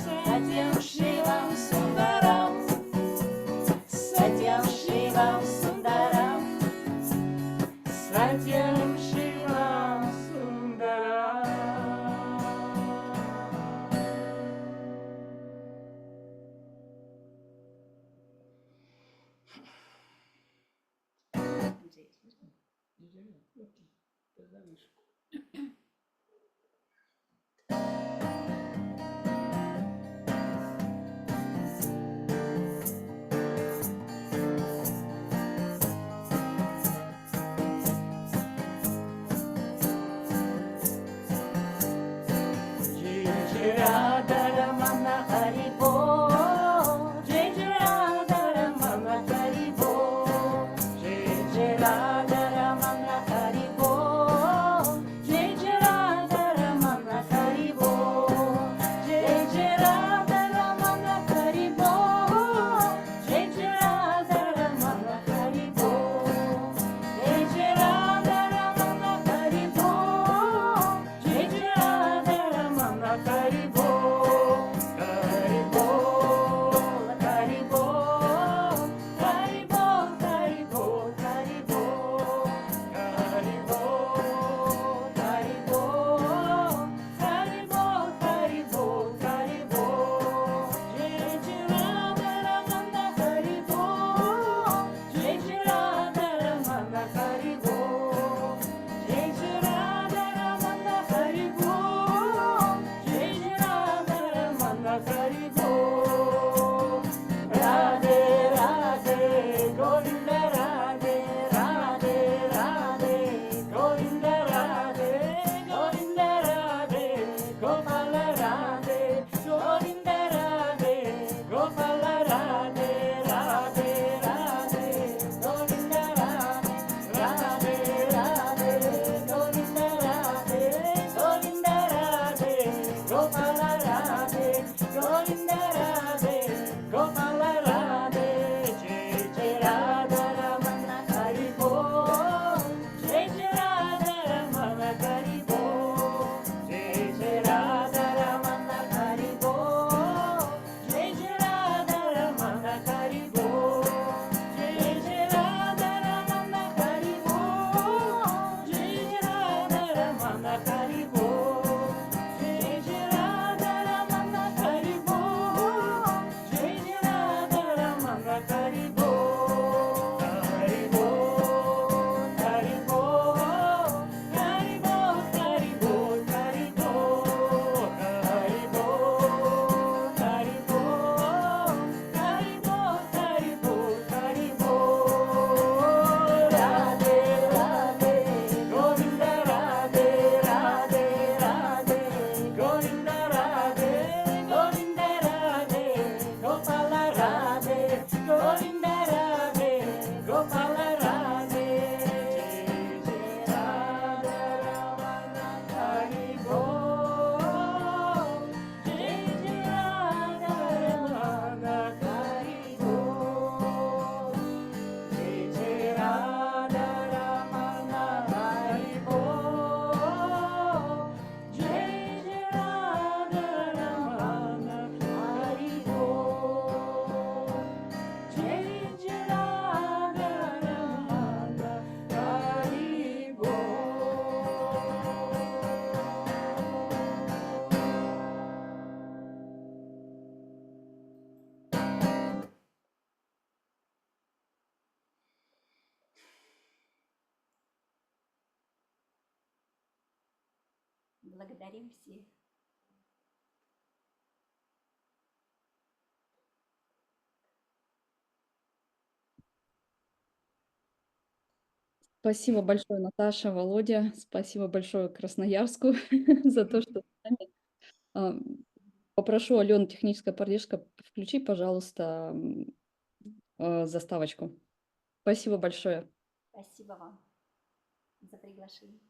Satyam Shivam Sundaram, Satyam Shivam Sundaram, Satyam Shivam Sundaram. Jai Jai Radha Ramana Hari Bol, Jai Jai Radha Ramana Hari Bol, Jai Jai Radha Ramana Hari Bol, Благодарим всех. Спасибо большое, Наташа, Володя. Спасибо большое Красноярску за то, что с нами. А, Попрошу Алену, техническая поддержка, включи, пожалуйста, заставочку. Спасибо большое. Спасибо вам за приглашение.